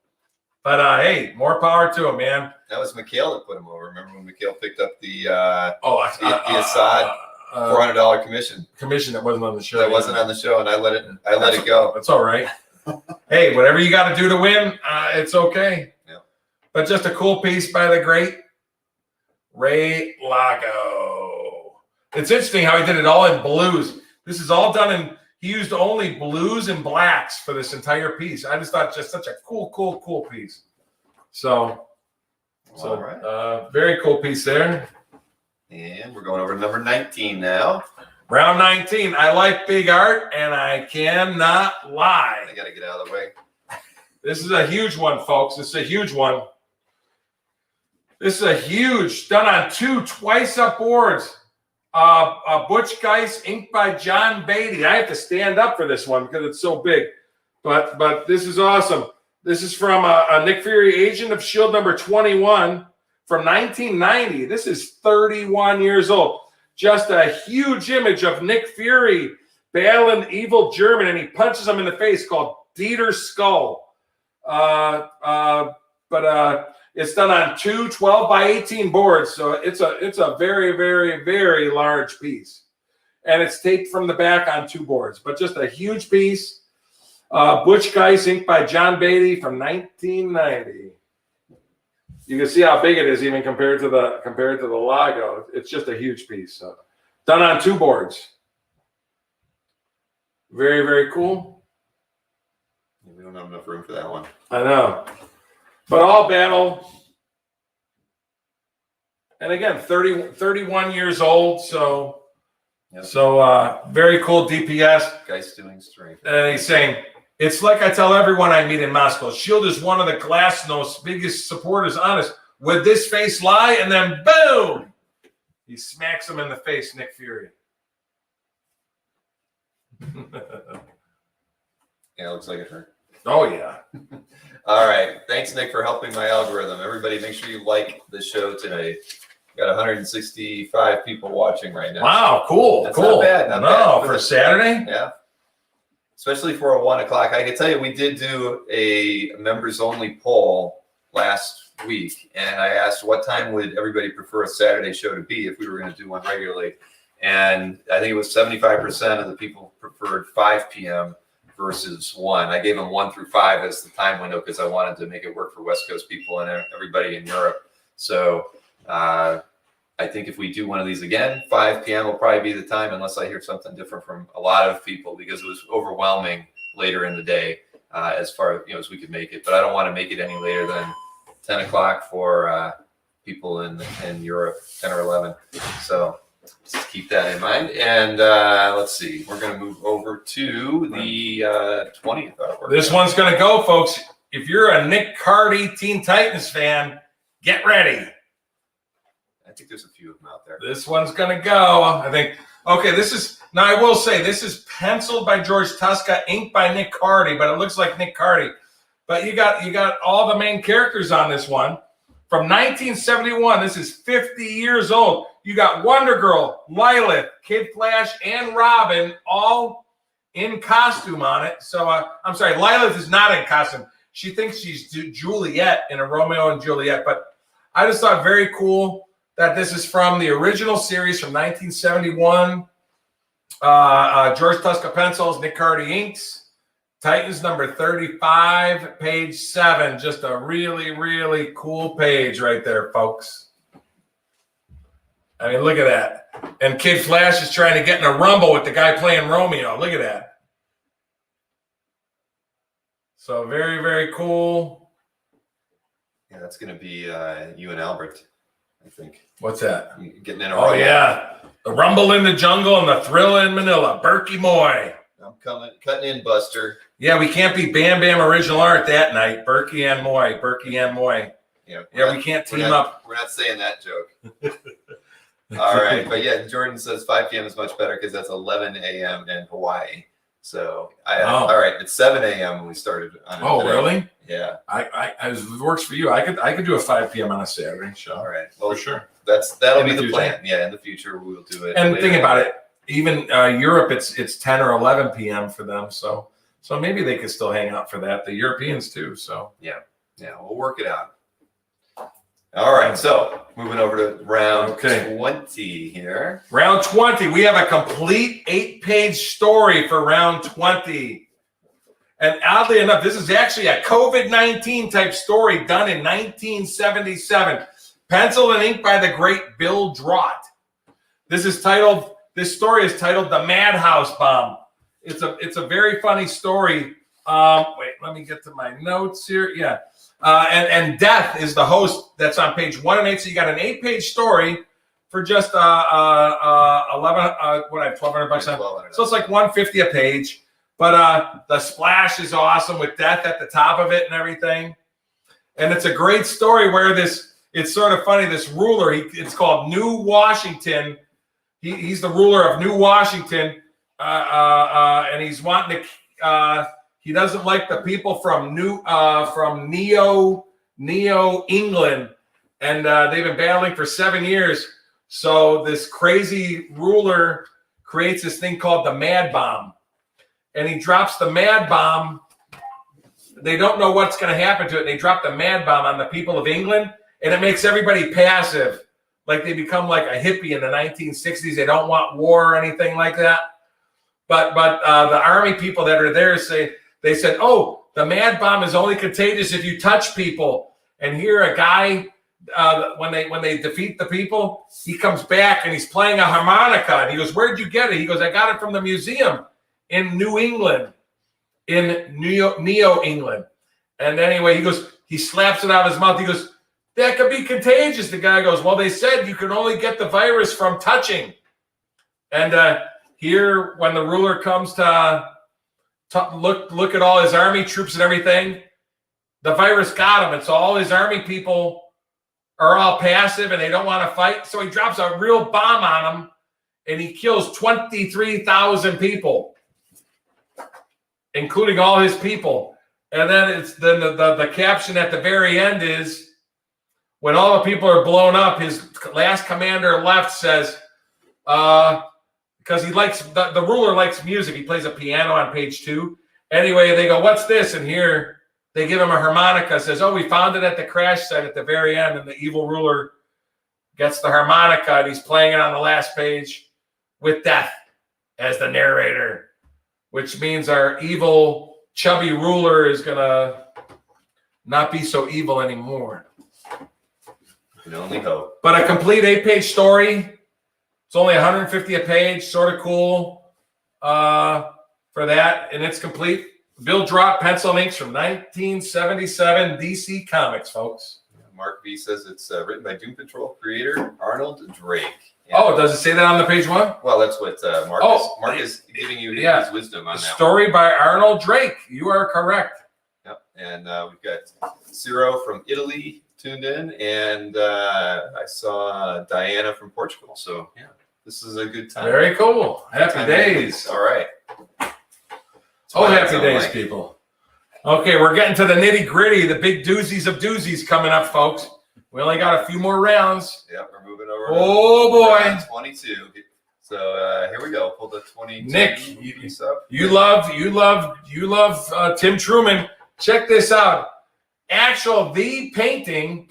But hey, more power to him, man. That was Mikhail that put him over. Remember when Mikhail picked up the Assad $400 commission that wasn't on the show. That wasn't on the show, and I let it go. That's all right. Hey, whatever you got to do to win, it's okay. Yeah. But just a cool piece by the great Ray Lago. It's interesting how he did it all in blues. This is all done in. He used only blues and blacks for this entire piece. I just thought just such a cool piece. So right. Very cool piece there. And we're going over to number 19 now. Round 19. I like big art, and I cannot lie. I got to get out of the way. This is a huge one, folks. This is a huge one. This is a huge, done on 2 twice-up boards. Butch Geis, inked by John Beatty. I have to stand up for this one because it's so big. But this is awesome. This is from a Nick Fury, Agent of S.H.I.E.L.D. number 21 from 1990. This is 31 years old. Just a huge image of Nick Fury battling evil German, and he punches him in the face, called Dieter's Skull. It's done on 2 12x18 boards, so it's a very, very, very large piece. And it's taped from the back on 2 boards, but just a huge piece. Butch Geis, inked by John Beatty from 1990. You can see how big it is even compared to the logo. It's just a huge piece. So, done on 2 boards. Very, very cool. We don't have enough room for that one. I know. But all battle. And again, 31 years old. So, yep. Very cool DPS. Geis doing strength. And he's saying, it's like I tell everyone I meet in Moscow. S.H.I.E.L.D. is one of the Glasnost's biggest supporters on us. Would this face lie? And then boom! He smacks him in the face, Nick Fury. Yeah, it looks like it hurt. Oh, yeah. All right. Thanks, Nick, for helping my algorithm. Everybody, make sure you like the show today. Got 165 people watching right now. Wow, cool. That's cool. Not bad. Not bad. For Saturday? Yeah. Especially for a 1 o'clock. I can tell you, we did do a members-only poll last week, and I asked what time would everybody prefer a Saturday show to be if we were going to do one regularly. And I think it was 75% of the people preferred 5 p.m. versus 1. I gave them 1 through 5 as the time window because I wanted to make it work for West Coast people and everybody in Europe. So I think if we do one of these again, 5 p.m. will probably be the time, unless I hear something different from a lot of people, because it was overwhelming later in the day as far as we could make it. But I don't want to make it any later than 10 o'clock for people in Europe, 10 or 11. So just keep that in mind. And let's see, we're going to move over to the 20th artwork. This one's going to go, folks. If you're a Nick Cardy Teen Titans fan, get ready. I think there's a few of them out there. This one's going to go. I think, okay, now I will say, this is penciled by George Tuska, inked by Nick Cardy, but it looks like Nick Cardy. But you got all the main characters on this one. From 1971, this is 50 years old. You got Wonder Girl, Lilith, Kid Flash, and Robin all in costume on it. So, I'm sorry, Lilith is not in costume. She thinks she's Juliet in a Romeo and Juliet. But I just thought very cool that this is from the original series from 1971. George Tuska pencils, Nick Cardy inks. Titans number 35, page 7. Just a really, really cool page right there, folks. I mean, look at that. And Kid Flash is trying to get in a rumble with the guy playing Romeo. Look at that. So very, very cool. Yeah, that's going to be you and Albert, I think. What's that? Getting in a rumble. Oh, yeah. The rumble in the jungle and the thrill in Manila. Burkey Moy. I'm cutting in, Buster. Yeah, we can't be Bam Bam original art that night. Burkey and Moy. Burkey and Moy. Yeah, we can't team up. We're not saying that joke. All right. But yeah, Jordan says 5 p.m. is much better because that's 11 a.m. in Hawaii. So, all right. It's 7 a.m. when we started on it. Oh, today. really? Yeah. It works for you. I could do a 5 p.m. on a Saturday show. All right. Well, for sure. That'll be the plan. Yeah, in the future we'll do it. And think about it. Even Europe, it's 10 or 11 p.m. for them. So maybe they could still hang out for that. The Europeans too. So yeah, we'll work it out. All right. So moving over to round 20 here. Round 20. We have a complete 8-page story for round 20. And oddly enough, this is actually a COVID-19 type story done in 1977. Penciled and inked by the great Bill Draught. This story is titled The Madhouse Bomb. It's a very funny story. Wait, let me get to my notes here. Yeah. And Death is the host that's on page 1 and 8. So you got an 8-page story for just $1,200. So it's like $150 a page. But the splash is awesome with Death at the top of it and everything. And it's a great story where it's sort of funny, this ruler, it's called New Washington. he's the ruler of New Washington, and he's wanting to. He doesn't like the people from Neo England, and they've been battling for 7 years. So this crazy ruler creates this thing called the Mad Bomb, and he drops the Mad Bomb. They don't know what's going to happen to it. And they drop the Mad Bomb on the people of England, and it makes everybody passive, like they become like a hippie in the 1960s. They don't want war or anything like that. But the army people that are there said, oh, the Mad Bomb is only contagious if you touch people. And here a guy, when they defeat the people, he comes back and he's playing a harmonica. And he goes, where'd you get it? He goes, I got it from the museum in New England, in Neo England. And anyway, he slaps it out of his mouth. He goes, that could be contagious. The guy goes, well, they said you can only get the virus from touching. And here, when the ruler comes to look at all his army troops and everything, the virus got him. And so all his army people are all passive and they don't want to fight. So he drops a real bomb on them and he kills 23,000 people, including all his people. And then the caption at the very end is, when all the people are blown up, his last commander left says, because he likes, the ruler likes music. He plays a piano on page 2. Anyway, they go, what's this? And here they give him a harmonica, says, oh, we found it at the crash site at the very end. And the evil ruler gets the harmonica and he's playing it on the last page with death as the narrator, which means our evil, chubby ruler is going to not be so evil anymore. You can only hope. But a complete 8-page story. It's only 150 a page, sort of cool for that, and it's complete. Bill Drop pencil and inks from 1977 DC Comics, folks. Mark V says it's written by Doom Patrol creator Arnold Drake. Yeah. Oh, does it say that on the page 1? Well, that's what Mark is giving you his wisdom on that. Story by Arnold Drake. You are correct. Yep, and we've got Ciro from Italy tuned in, and I saw Diana from Portugal. So yeah, this is a good time. Very cool. Happy days. All right. Oh, happy days, people. Okay, we're getting to the nitty gritty, the big doozies of doozies coming up, folks. We only got a few more rounds. Yep, we're moving over. Oh boy, round 22. So here we go. Pull the 22. Nick, you love Tim Truman. Check this out. The painting,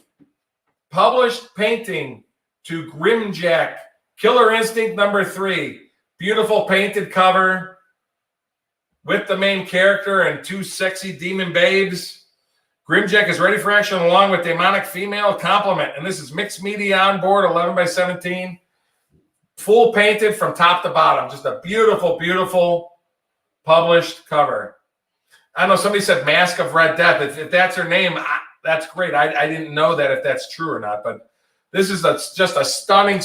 published painting to Grimjack, Killer Instinct #3. Beautiful painted cover with the main character and 2 sexy demon babes. Grimjack is ready for action along with demonic female complement. And this is mixed media on board, 11 by 17. Full painted from top to bottom. Just a beautiful, beautiful published cover. I know somebody said Mask of Red Death. If that's her name, that's great. I didn't know that if that's true or not, but this is just a stunning.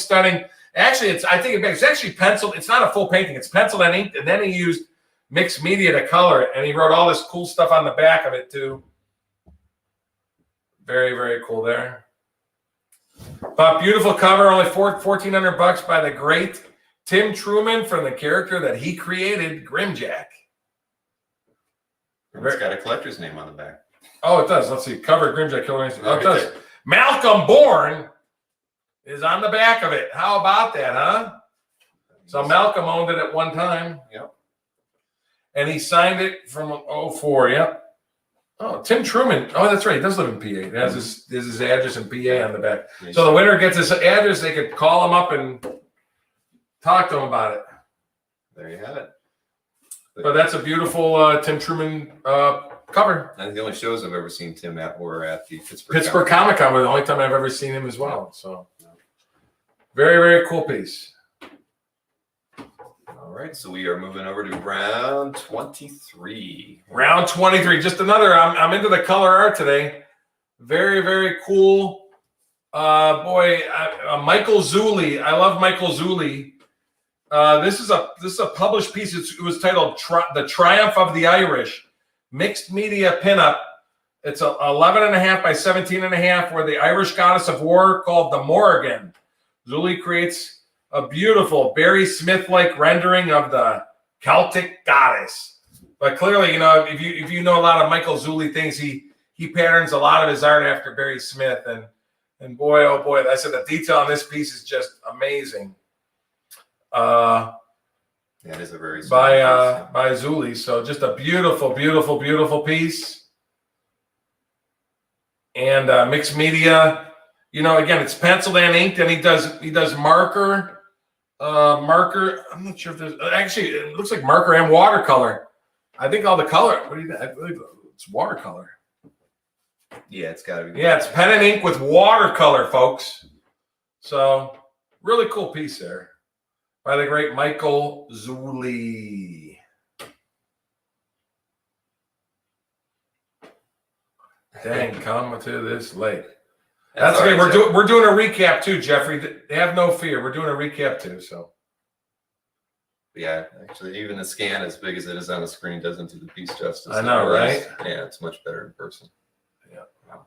Actually, I think it's actually penciled. It's not a full painting. It's penciled and inked, and then he used mixed media to color it, and he wrote all this cool stuff on the back of it too. Very, very cool there. But beautiful cover, only $1,400 by the great Tim Truman from the character that he created, Grimjack. It's got a collector's name on the back. Oh, it does. Let's see. Cover Grimjack Killer Instinct. Oh, it does. There. Malcolm Bourne is on the back of it. How about that, huh? So Malcolm owned it at one time. Yep. And he signed it from 04. Yep. Oh, Tim Truman. Oh, that's right. He does live in PA. It has his address in PA on the back. So the winner gets his address. They could call him up and talk to him about it. There you have it. But that's a beautiful Tim Truman cover. I think the only shows I've ever seen Tim at were at the Pittsburgh Comic Con, the only time I've ever seen him as well. So very, very cool piece. All right, so we are moving over to round 23. Round 23, just another. I'm into the color art today. Very, very cool. Michael Zulli. I love Michael Zulli. This is a published piece. It was titled "The Triumph of the Irish," mixed media pinup. It's 11.5 by 17.5, where the Irish goddess of war called the Morrigan. Zulli creates a beautiful Barry Smith-like rendering of the Celtic goddess. But clearly, if you know a lot of Michael Zulli things, he patterns a lot of his art after Barry Smith, and boy, oh boy, I said the detail on this piece is just amazing. Yeah, it is a very by Zulli. So just a beautiful, beautiful, beautiful piece. And mixed media, again, it's penciled and inked, and he does marker. I'm not sure if there's actually, it looks like marker and watercolor. I think all the color. What do you think? I believe it's watercolor. Yeah, it's got to be. Yeah, it's pen and ink with watercolor, folks. So really cool piece there by the great Michael Zulli. Dang, come to this lake. That's okay. We're doing a recap too, Jeffrey. Have no fear. We're doing a recap too. So. Yeah, actually, even a scan as big as it is on the screen doesn't do the piece justice. I know, right? Yeah, it's much better in person. Yeah. Wow.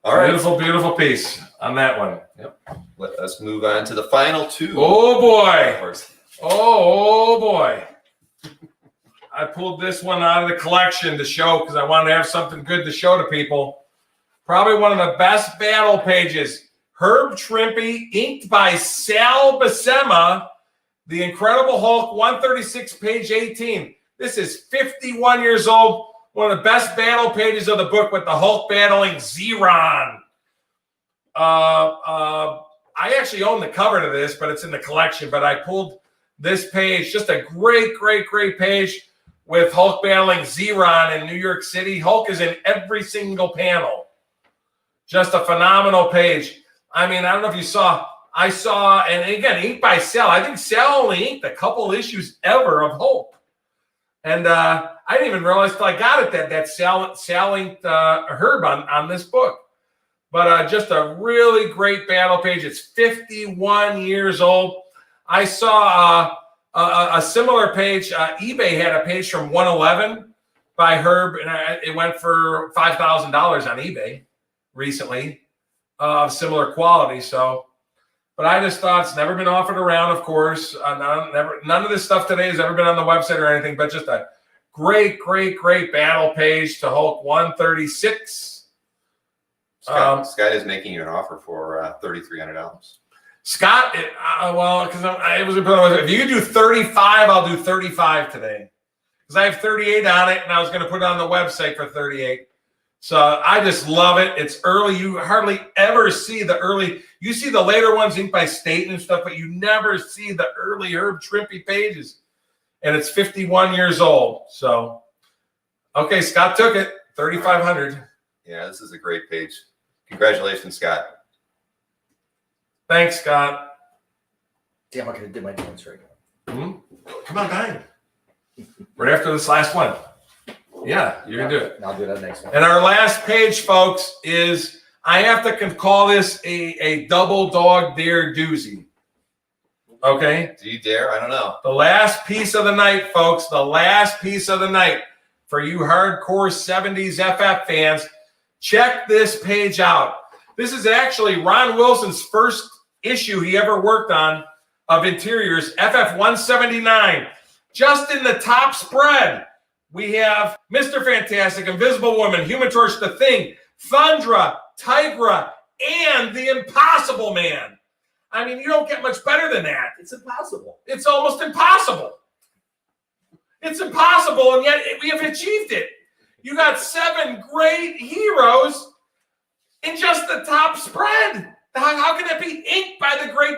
All right. Beautiful, beautiful piece on that one. Yep. Let us move on to the final two. Oh boy. Oh boy. I pulled this one out of the collection to show because I wanted to have something good to show to people. Probably one of the best battle pages. Herb Trimpe, inked by Sal Buscema. The Incredible Hulk, 136, page 18. This is 51 years old. One of the best battle pages of the book with the Hulk battling Zeron. I actually own the cover to this, but it's in the collection. But I pulled this page. Just a great, great, great page with Hulk battling Zeron in New York City. Hulk is in every single panel. Just a phenomenal page. I mean, I don't know if you saw... I saw, and again, inked by Sal. I think Sal only inked a couple issues ever of Hulk. And I didn't even realize till I got it that Sal inked Herb on this book. But just a really great battle page. It's 51 years old. I saw a similar page. eBay had a page from 111 by Herb, and it went for $5,000 on eBay recently of similar quality. So. But I just thought it's never been offered around, of course. None of this stuff today has ever been on the website or anything, but just a great, great, great battle page to Hulk 136. Scott is making you an offer for $3,300. Scott, because if you do 35, I'll do 35 today. Because I have 38 on it, and I was going to put it on the website for 38. So I just love it. It's early. You hardly ever see the early. You see the later ones inked by Layton and stuff, but you never see the early Herb Trimpe pages. And it's 51 years old. So, okay, Scott took it. 3,500. Yeah, this is a great page. Congratulations, Scott. Thanks, Scott. Damn, I could have did my dance right now. Come on, Diane. Right after this last one. Yeah, you're going to do it. I'll do that next one. And our last page, folks, is, I have to call this a double dog dare doozy. Okay? Do you dare? I don't know. The last piece of the night, folks. The last piece of the night. For you hardcore 70s FF fans, check this page out. This is actually Ron Wilson's first issue he ever worked on of Interiors, FF 179. Just in the top spread, we have Mr. Fantastic, Invisible Woman, Human Torch, The Thing, Thundra, Tigra, and The Impossible Man. I mean, you don't get much better than that. It's impossible. It's almost impossible. It's impossible, and yet we have achieved it. You got 7 great heroes in just the top spread. How can it be inked by the great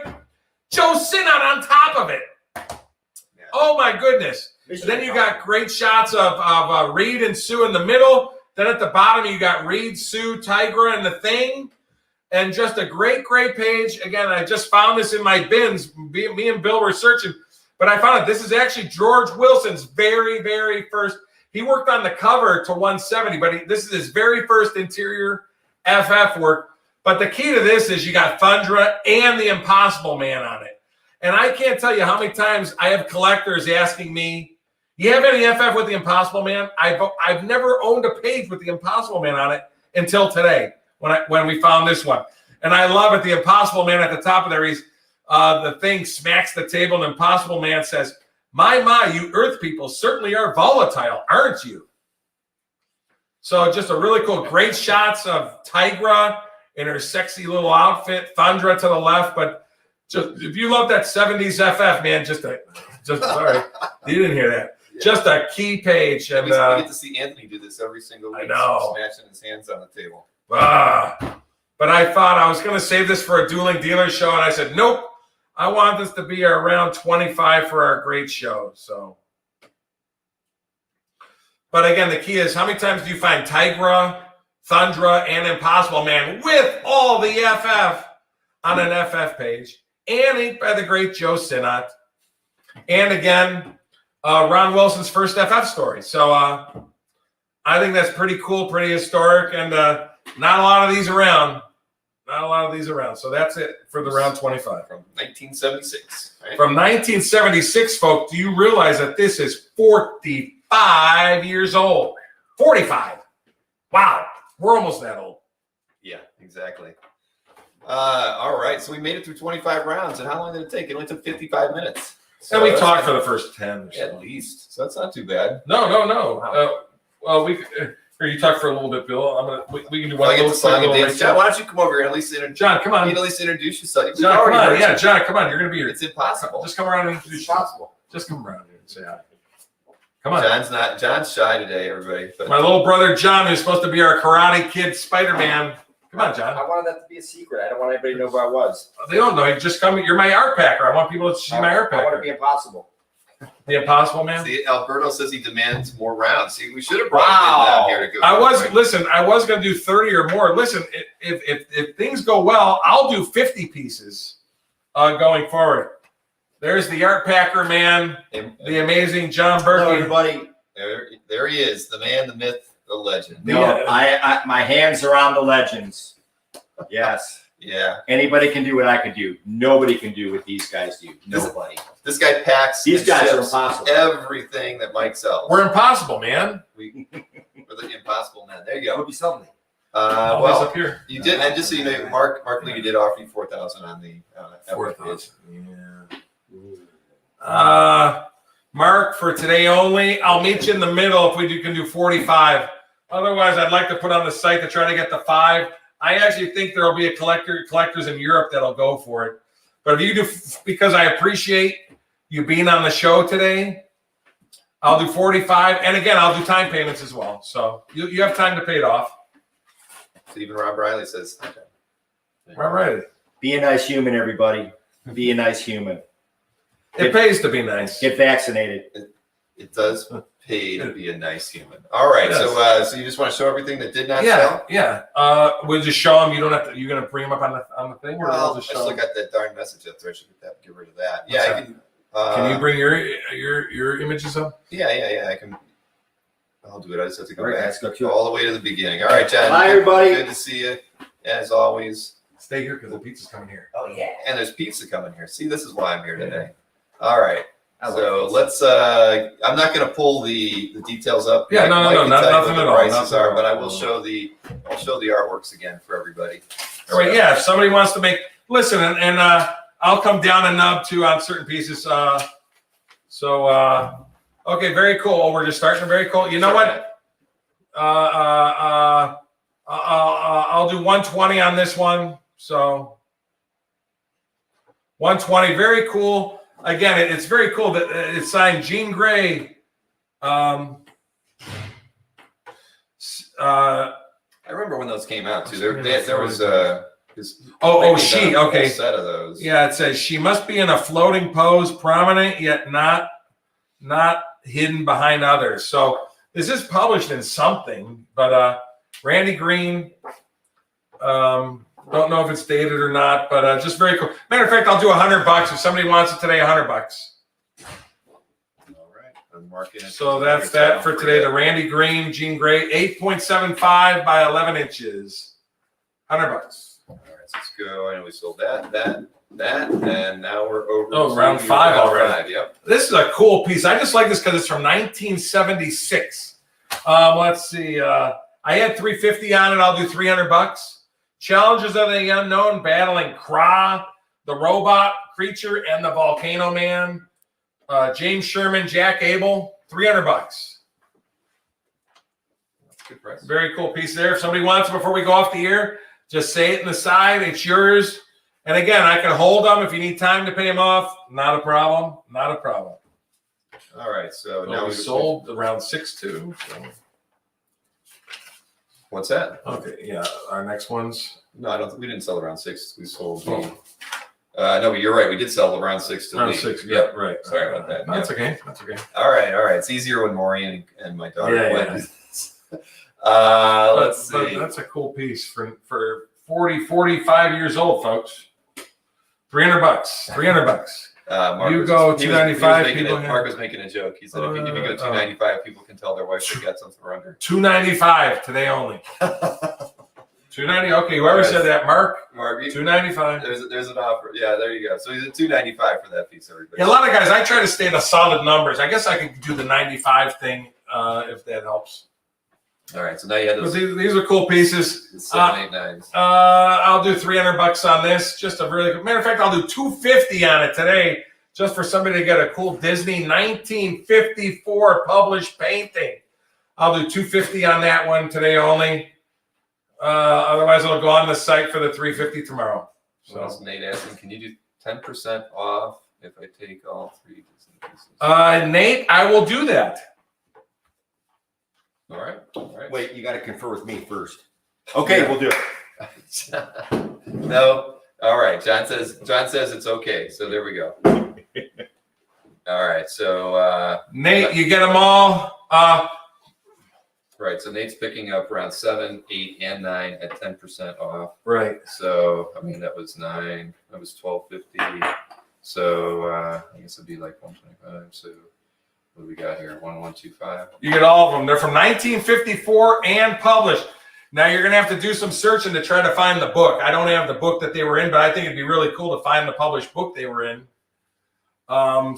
Joe Sinnott on top of it? Yeah. Oh, my goodness. Then you got great shots of Reed and Sue in the middle. Then at the bottom, you got Reed, Sue, Tigra, and The Thing. And just a great, great page. Again, I just found this in my bins. Me and Bill were searching. But I found it. This is actually George Wilson's very, very first. He worked on the cover to 170, but this is his very first interior FF work. But the key to this is you got Thundra and the Impossible Man on it. And I can't tell you how many times I have collectors asking me, you have any FF with the Impossible Man? I've never owned a page with the Impossible Man on it until today when we found this one. And I love it. The Impossible Man at the top of there, he's The thing smacks the table, and Impossible Man says, my, you Earth people certainly are volatile, aren't you? So just a really cool, great shots of Tigra in her sexy little outfit, Thundra to the left. But just if you love that 70s FF, man, just sorry, you didn't hear that. Yeah. Just a key page. And we get to see Anthony do this every single week. I know. Smashing his hands on the table. But I thought I was going to save this for a Dueling Dealers show, and I said, nope. I want this to be around 25 for our great show. So, but again, the key is how many times do you find Tigra, Thundra, and Impossible Man with all the FF on an FF page, and inked by the great Joe Sinnott, and again, Ron Wilson's first FF story. So I think that's pretty cool, pretty historic, and not a lot of these around. Not a lot of these around. So that's it for the round 25. From 1976. Right? From 1976, folks, do you realize that this is 45 years old? 45. Wow. We're almost that old. Yeah, exactly. All right. So we made it through 25 rounds. And how long did it take? It only took 55 minutes. So and we talked for the first 10 or so. At least. So that's not too bad. No. Well, we... Or you talk for a little bit, Bill. We can do one little thing. John, why don't you come over here and at least introduce? John, come on. You need to at least introduce yourself. John, come on. Yeah, John, come on. You're gonna be here. It's impossible. Just come around and introduce yourself. Just come around here and say hi. Come on. John's shy today, everybody. But. My little brother John, who's supposed to be our Karate Kid Spider-Man. Come on, John. I wanted that to be a secret. I don't want anybody to know who I was. They don't know. You just come. You're my art packer. I want people to see my art packer. I want to be impossible. The Impossible Man. See, Alberto says he demands more rounds. See, we should have brought him down here to go. I was going to do 30 or more. Listen, if things go well, I'll do 50 pieces going forward. There's the art packer man, the amazing John Burkey. Hello, everybody. There he is, the man, the myth, the legend. No, I my hands are on the legends. Yes. Yeah. Anybody can do what I can do. Nobody can do what these guys do. Nobody. This guy packs. These guys are impossible. Everything that Mike sells. We're impossible, man. We're the impossible men. There you go. Would be something. Well, up here. You did, and just so you know, Mark Lee did offer you 4,000 on the 4,000. Yeah. Mark, for today only, I'll meet you in the middle if we can do 45. Otherwise, I'd like to put on the site to try to get the 5. I actually think there will be collectors in Europe that'll go for it. But if you do, because I appreciate you being on the show today, I'll do 45. And again, I'll do time payments as well. So you have time to pay it off. So even Rob Riley says, okay. All right. Be a nice human, everybody. Be a nice human. It pays to be nice. Get vaccinated. It does pay to be a nice human. All right. So you just want to show everything that did not sell? Yeah. We'll just show them. You don't have to. You're gonna bring them up on the thing. Well, I still got that darn message up there. I should get rid of that. Yeah, I can. Can you bring your images up? Yeah. I can. I'll do it. I just have to go back. Let's go all the way to the beginning. All right, John. Bye, everybody. Good to see you, as always. Stay here because the pizza's coming here. Oh yeah. And there's pizza coming here. See, this is why I'm here today. All right. So let's. I'm not going to pull the details up. Yeah, no, nothing at all. Prices are, but I will show the. I'll show the artworks again for everybody. All right. Yeah. If somebody wants to make, listen, and I'll come down a nub too on certain pieces. Okay, very cool. Oh, we're just starting. Very cool. You know what? I'll do 120 on this one. So 120. Very cool. Again, it's very cool that it's signed Jean Grey. I remember when those came out too. There was she. Okay. Set of those. Yeah, it says she must be in a floating pose, prominent yet not hidden behind others. So this is published in something, but Randy Green. Don't know if it's dated or not, but just very cool. Matter of fact, I'll do $100 if somebody wants it today. $100. All right, I'm marking it. So that's that for today. The Randy Green, Jean Grey, 8.75 by 11 inches. $100. All right, so let's go. I know we sold that, and now we're over. Oh, round 5 already. 5, yep. This is a cool piece. I just like this because it's from 1976. Let's see. I had 350 on it. I'll do $300. Challenges of the Unknown, battling Kra, the robot Creature and the Volcano Man. James Sherman, Jack Abel, $300. That's a good price. Very cool piece there. If somebody wants it before we go off the air, just say it in the side. It's yours. And again, I can hold them if you need time to pay them off. Not a problem. Not a problem. All right, so Well, now we sold around 6.2. So. What's that? Okay, yeah. Our next one's No, I don't. We didn't sell around 6. We sold. Oh. No, but you're right. We did sell around 6 to around Lee. 6. Yep. Yeah, right. Sorry about that. No, that's okay. That's okay. All right. It's easier when Maureen and my daughter went. Let's see. But that's a cool piece for 45 years old, folks. $300. $300. Mark You was go just- he was- he was $295. making People it- Mark was making a joke. He said, if you go $295, people can tell their wife they got something for under. $295 today only. $290. Okay, whoever said that, Mark. $295. There's an offer. Yeah, there you go. So he's at $295 for that piece, everybody. Yeah, a lot of guys. I try to stay to solid numbers. I guess I could do the 95 thing if that helps. All right, so now you have But those these are cool pieces. 7, 8, 9s. I'll do $300 on this. Just a really good matter of fact, I'll do $250 on it today, just for somebody to get a cool Disney 1954 published painting. I'll do $250 on that one today only. Otherwise, it'll go on the site for the $350 tomorrow. So that's Nate asking, can you do 10% off if I take all 3 Disney pieces? Nate, I will do that. All right. Wait, you got to confer with me first. Okay, we'll do it. No. All right. John says it's okay. So there we go. All right. So Nate, you get them all. right. So Nate's picking up around 7, 8, and 9 at 10% off. Right. So I mean that was 9. That was $12.50. So I guess it'd be like 125. So what do we got here? 1125. You get all of them. They're from 1954 and published. Now you're going to have to do some searching to try to find the book. I don't have the book that they were in, but I think it'd be really cool to find the published book they were in. And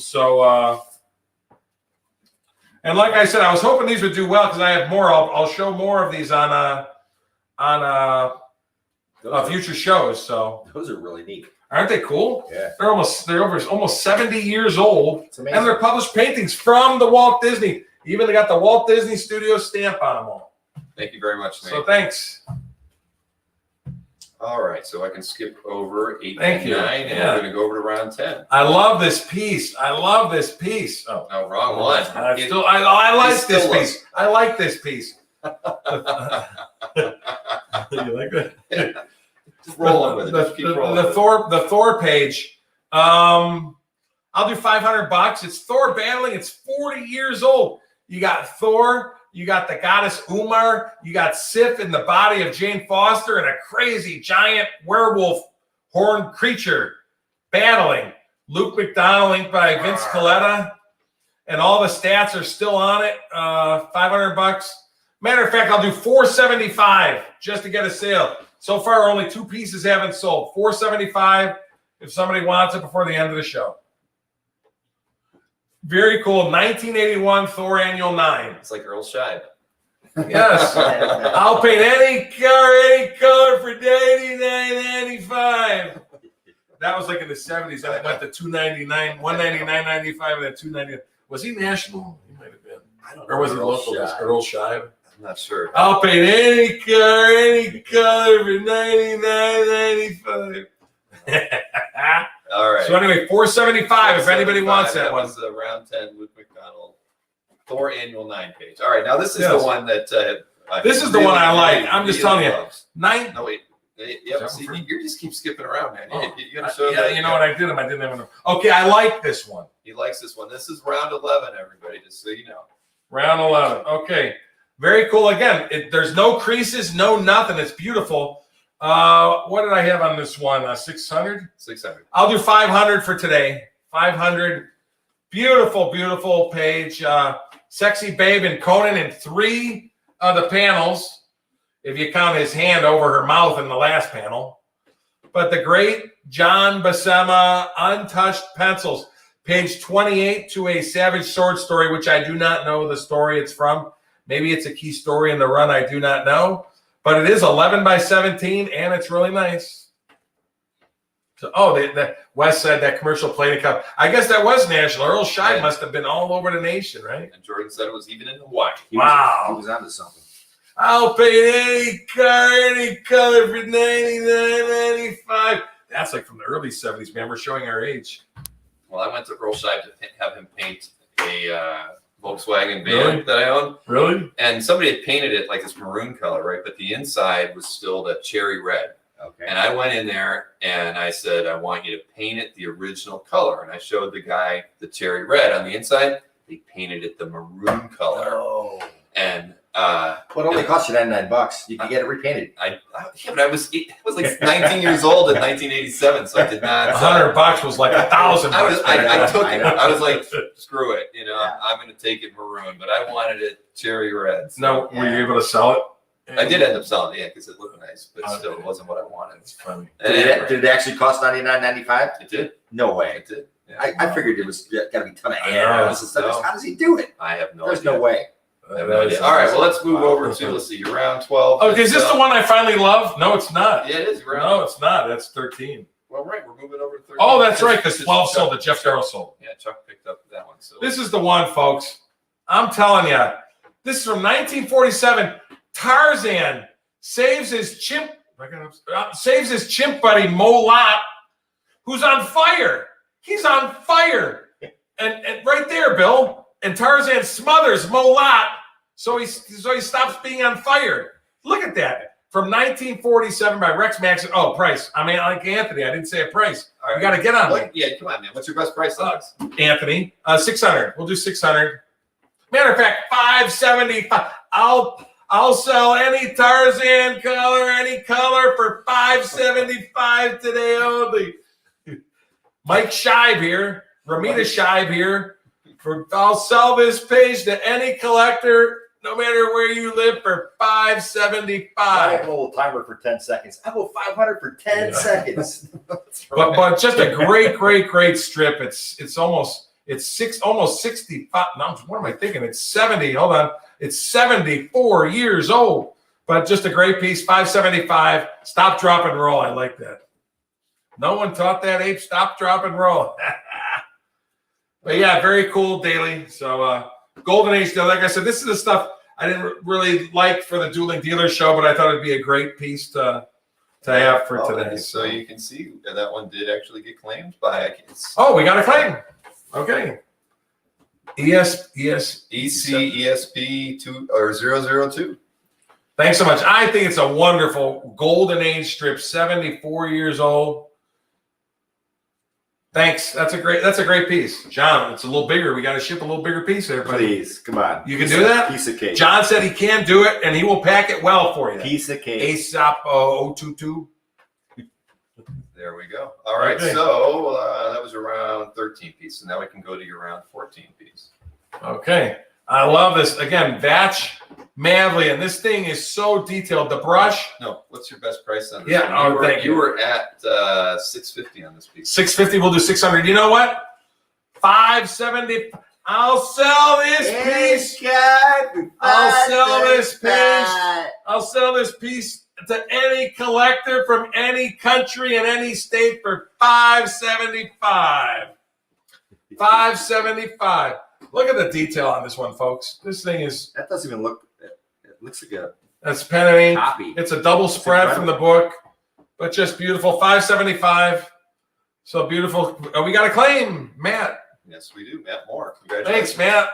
like I said, I was hoping these would do well because I have more. I'll show more of these on future shows. So Those are really neat. aren't they cool? Yeah. They're almost 70 years old. It's amazing. And they're published paintings from the Walt Disney. Even they got the Walt Disney Studios stamp on them all. Thank you very much, Nate. So thanks. All right, so I can skip over 8 Thank and you. 9, and Yeah. we're going to go over to round 10. I love this piece. I love this piece. Oh, No, wrong one. I like still this love- piece. I like this piece. You like that? Just roll on with it. Just keep rolling. The Thor page. I'll do $500. It's Thor battling. It's 40 years old. You got Thor. You got the goddess Umar. You got Sif in the body of Jane Foster and a crazy giant werewolf horned creature battling. Luke McDonnell, inked by Vince Colletta. And all the stats are still on it. $500. Matter of fact, I'll do $475 just to get a sale. So far, only 2 pieces haven't sold. $475 if somebody wants it before the end of the show. Very cool. 1981 Thor Annual 9. It's like Earl Scheib. Yes. I'll paint any color for $99.95. That was like in the 70s. Then it went to $299, $199.95, and then $299. Was he national? He might have been. I don't Or was he Earl local? Scheib. Earl Scheib. I'm not sure. I'll paint any color for $99.95. All right. So anyway, $475 if anybody wants that one. was round 10, Luke McDonnell, Thor Annual 9 page. All right, now this is Yes. the one that This is the one I like. I'm just telling you. loves. 9. No, wait. Yep, see, you just keep skipping around, man. Oh. You gotta show Yeah, that. you know what I did? I didn't even. Okay, I like this one. He likes this one. This is round 11, everybody, just so you know. Round 11. Okay, very cool. Again, there's no creases, no nothing. It's beautiful. What did I have on this one? 600. 600. I'll do 500 for today. 500. Beautiful, beautiful page. Sexy babe and Conan in 3 of the panels, if you count his hand over her mouth in the last panel. But the great John Buscema, Untouched Pencils, page 28 to a Savage Sword story, which I do not know the story it's from. Maybe it's a key story in the run. I do not know. But it is 11 by 17, and it's really nice. So, Wes said that commercial playing cup. I guess that was national. Earl Scheib must have been all over the nation, right? And Jordan said it was even in Hawaii. He Wow. was onto something. I'll pay any car, any color for $99.95. That's like from the early 70s, man. We're showing our age. Well, I went to Earl Scheib to have him paint a Volkswagen van that I own. Really? And somebody had painted it like this maroon color, right? But the inside was still the cherry red. Okay. And I went in there and I said, I want you to paint it the original color. And I showed the guy the cherry red on the inside. They painted it the maroon color. Oh. And well, it only cost you $99. You can get it repainted. But I was like 19 years old in 1987, so I did not. $100 was like $1,000. I took it. I was like, screw it. I'm going to take it maroon, but I wanted it cherry red. So. No, were you able to sell it? I did end up selling it, because it looked nice, but still, it wasn't what I wanted. It's funny. Did it actually cost $99.95? It did. No way. It did. Yeah. I figured it was got to be a ton of I air. know. How does he do it? I have no There's idea. no way. I have no idea. All right, well, let's move over to, let's see, round 12. Okay, is this the one I finally love? No, it's not. Yeah, it is. No, it's not. That's 13. Well, right, we're moving over to 13. Oh, that's right, because 12 sold, the Geof Darrow sold. Yeah, Chuck picked up that one. So This is the one, folks. I'm telling you. This is from 1947. Tarzan saves his chimp buddy Mo Lot, who's on fire. He's on fire. And right there, Bill. And Tarzan smothers Mo Lot, so he stops being on fire. Look at that. From 1947 by Rex Maxon. Oh, price. I mean, like Anthony, I didn't say a price. All right. You got to get on me. Yeah, come on, man. What's your best price on this? Anthony, 600. We'll do 600. Matter of fact, 575. I'll sell any Tarzan color, any color for 575 today only. Mike Scheib here, Ramita Scheib here. I'll sell this page to any collector, no matter where you live, for I have $575. a little timer for 10 seconds. I go 500 for 10 seconds. But just a great strip. It's almost 65. No, what am I thinking? It's 70. Hold on. It's 74 years old. But just a great piece. 575. Stop, drop, and roll. I like that. No one taught that ape. Stop, drop, and roll. But yeah, very cool daily. So Golden Age deal. Like I said, this is the stuff I didn't really like for the Dueling Dealer show, but I thought it'd be a great piece to have for today. So you can see that one did actually get claimed by Oh, we got a claim. Okay. ECESP 2 or 002. Thanks so much. I think it's a wonderful Golden Age strip, 74 years old. Thanks. That's a great piece. John, it's a little bigger. We got to ship a little bigger piece there, buddy. Please, come on. You can do that? Piece of cake. John said he can do it, and he will pack it well for you. Piece of cake. ASAP 022. There we go. All right, Okay. so that was around 13 piece. So now we can go to your round 14 piece. Okay. I love this. Again, Vatche, Mavlian. This thing is so detailed. The brush. No, what's your best price on this? Yeah, one? thank you. You were at 650 on this piece. 650. We'll do 600. You know what? 570. I'll sell this piece. I'll sell this piece. I'll sell this piece to any collector from any country and any state for $575. $575. Look at the detail on this one, folks. This thing is. That doesn't even look. It looks like a That's pen and ink. copy. It's a double spread from the book, but just beautiful. $575. So beautiful. We got a claim, Matt. Yes, we do. Matt Moore. Congratulations. Thanks, Matt.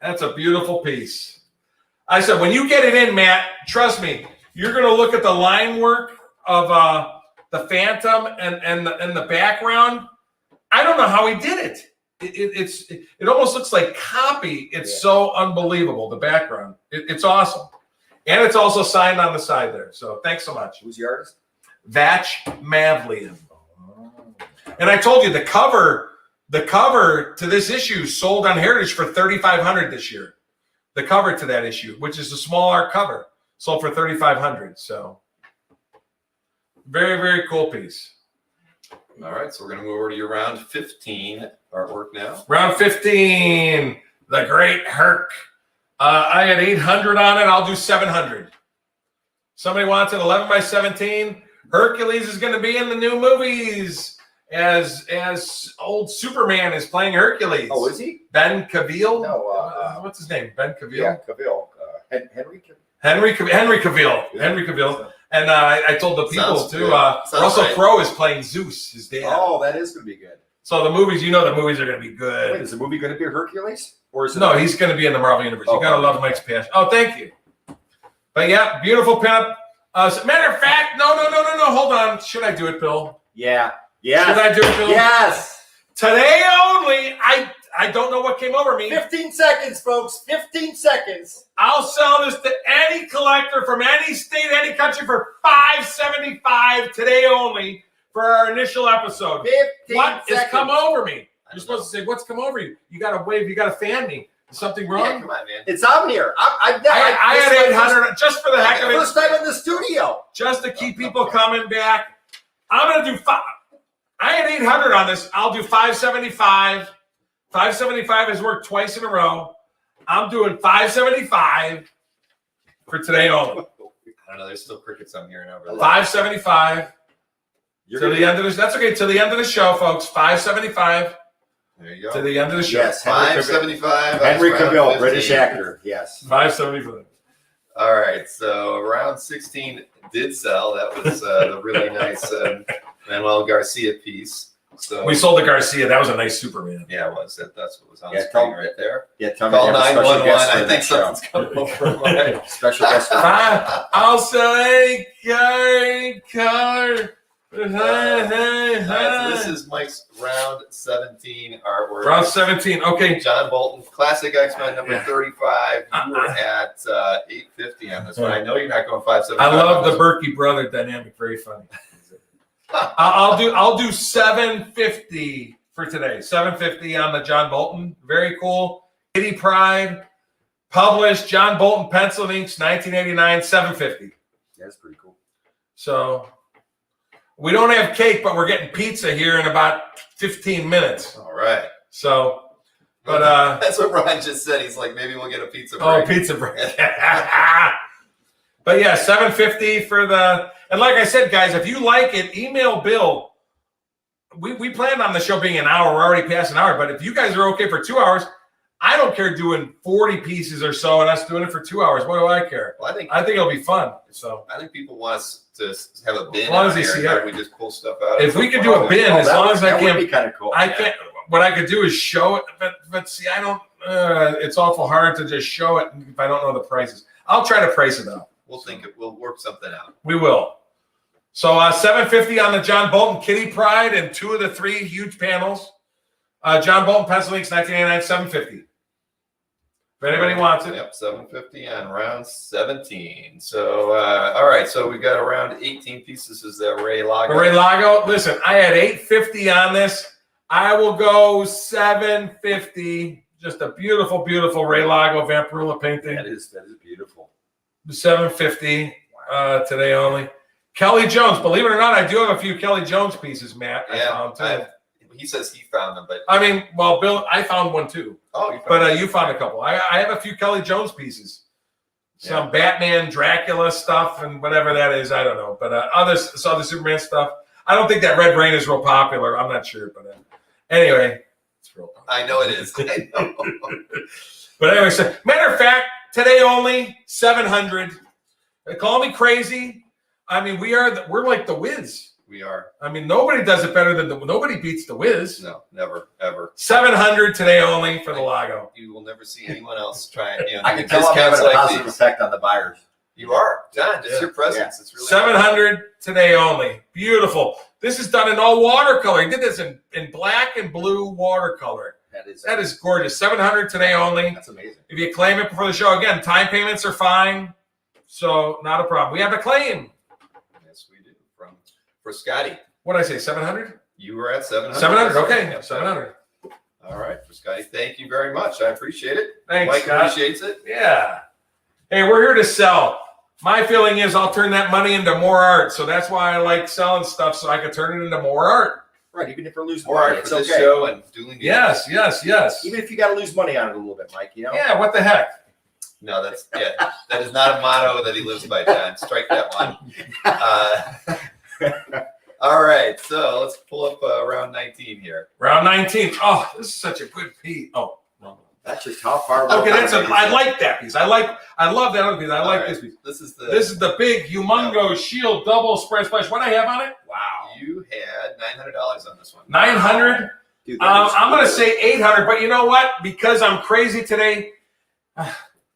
That's a beautiful piece. I said, when you get it in, Matt, trust me, you're going to look at the line work of the Phantom and the background. I don't know how he did it. It almost looks like copy. It's so unbelievable, the background. It's awesome. And it's also signed on the side there. So thanks so much. Who's the artist? Vatche Mavlian. And I told you the cover to this issue sold on Heritage for $3,500 this year. The cover to that issue, which is a small art cover, sold for $3,500. So very, very cool piece. All right, so we're going to move over to your round 15 artwork now. Round 15, the Great Herc. I had 800 on it. I'll do 700. Somebody wants it 11 by 17. Hercules is going to be in the new movies as old Superman is playing Hercules. Oh, is he? Ben Cavill? No. What's his name? Ben Cavill? Yeah, Cavill. Henry Cavill. Henry Cavill. Yeah. Henry Cavill. And I told the people Sounds too, good. Russell Right. Crowe is playing Zeus, his dad. Oh, that is going to be good. So the movies, the movies are going to be good. Wait, is the movie going to be Hercules? Or is it? No, he's going to be in the Marvel Universe. You got to love Mike's passion. Oh, thank you. But yeah, beautiful pinup. Matter of fact, no. Hold on. Should I do it, Bill? Yeah. Should I do it, Bill? Yes. Today only, I don't know what came over me. 15 seconds, folks. 15 seconds. I'll sell this to any collector from any state, any country for $5.75 today only for our initial episode. 15 What seconds. has come over me? You're supposed to say, what's come over you? You got to wave. You got to fan me. Is something wrong? Yeah, come on, man. It's on here. I I had 800 just for the heck of it. First time in the studio. Just to keep people coming back. I'm going to do five. I had 800 on this. I'll do 575. 575 has worked twice in a row. I'm doing 575 for today only. I don't know. There's still crickets I'm hearing over there. 575 to the end of this. That's okay. To the end of the show, folks. 575 There you go. to the end of the show. Yes. Henry 575. Henry that's round Cavill, 15. British actor. Yes. 575. All right. So round 16 did sell. That was the really nice Manuel Garcia piece. So We sold the Garcia. That was a nice Superman. yeah, it was. That's what was on Yeah, the screen tell- right there. Yeah, tell me Call to have a special 911. guest for I the think next show. something's coming over my Special guest. For I'll sell a car. All right, so this is Mike's round 17 artwork. Round 17. Okay. John Bolton, classic X-Men number Yeah. 35. You were at 850 on this one. I know you're not going 575. I love the Burkey brother dynamic. Very funny. I'll do 750 for today. 750 on the John Bolton. Very cool. Kitty Pride. Published John Bolton Pencil and Inks 1989. 750. That's pretty cool. So we don't have cake, but we're getting pizza here in about 15 minutes. All right. So, but that's what Ryan just said. He's like, maybe we'll get a pizza break. oh, pizza break. But yeah, 750 for the. And like I said, guys, if you like it, email Bill. We planned on the show being an hour. We're already past an hour. But if you guys are okay for 2 hours, I don't care doing 40 pieces or so and us doing it for 2 hours. What do I care? Well, I think it'll be fun. So I think people want us to have a bin. As long as on they here see and it. we just pull stuff out. if we could do a bin, as long as I that would can. be kind of cool. I can't. What I could do is show it, but see, I don't. It's awful hard to just show it if I don't know the prices. I'll try to price it out. We'll work something out. We will. So 750 on the John Bolton Kitty Pride and 2 of the 3 huge panels. John Bolton Pencil Inks 1989 750. If anybody wants it. Yep, 750 on round 17. So all right, so we got around 18 pieces. Is that Ray Lago? Ray Lago. Listen, I had 850 on this. I will go 750. Just a beautiful, beautiful Ray Lago Vampirilla painting. That is beautiful. 750 today only. Kelly Jones. Believe it or not, I do have a few Kelly Jones pieces, Matt. Yeah, I found too. he says he found them, but I mean, well, Bill, I found one too. oh, you found But them. you found a couple. I have a few Kelly Jones pieces. Some Batman, Dracula stuff, and whatever that is. I don't know. But other Superman stuff. I don't think that Red Rain is real popular. I'm not sure. But anyway, it's real popular. I know it is. I know. But anyway, so, matter of fact, today only 700. They call me crazy. I mean, we're like the Wiz. We are. I mean, nobody does it better than nobody beats the Wiz. No, never, ever. 700 today only for the Lago. You will never see anyone else trying. I can tell I'm having a positive these. effect on the buyers. You are, John. Just Yeah. your presence. It's really 700 today only. Beautiful. This is done in all watercolor. He did this in black and blue watercolor. That is gorgeous. 700 today only. That's amazing. If you claim it before the show, again, time payments are fine. So not a problem. We have a claim. Yes, we do. For Scotty. What did I say, 700? You were at 700. 700, okay. Yeah, 700. All right, for Scotty. Thank you very much. I appreciate it. Thanks, Mike Scott. appreciates it. Yeah. Hey, we're here to sell. My feeling is I'll turn that money into more art. So that's why I like selling stuff, so I can turn it into more art. Right, even if we lose More money, art it's for this okay. show and dueling. Yes. Even if you got to lose money on it a little bit, Mike, you know? Yeah, what the heck? No, that is not a motto that he lives by, John. Strike that one. All right, so let's pull up round 19 here. Round 19. Oh, this is such a good piece. Oh, no. That's just how far. Okay, I like that piece. I love that other piece. I like this piece. This is the big, humongous shield double spread splash. What do I have on it? Wow. You had $900 on this one. 900. I'm gonna say 800, but you know what? Because I'm crazy today.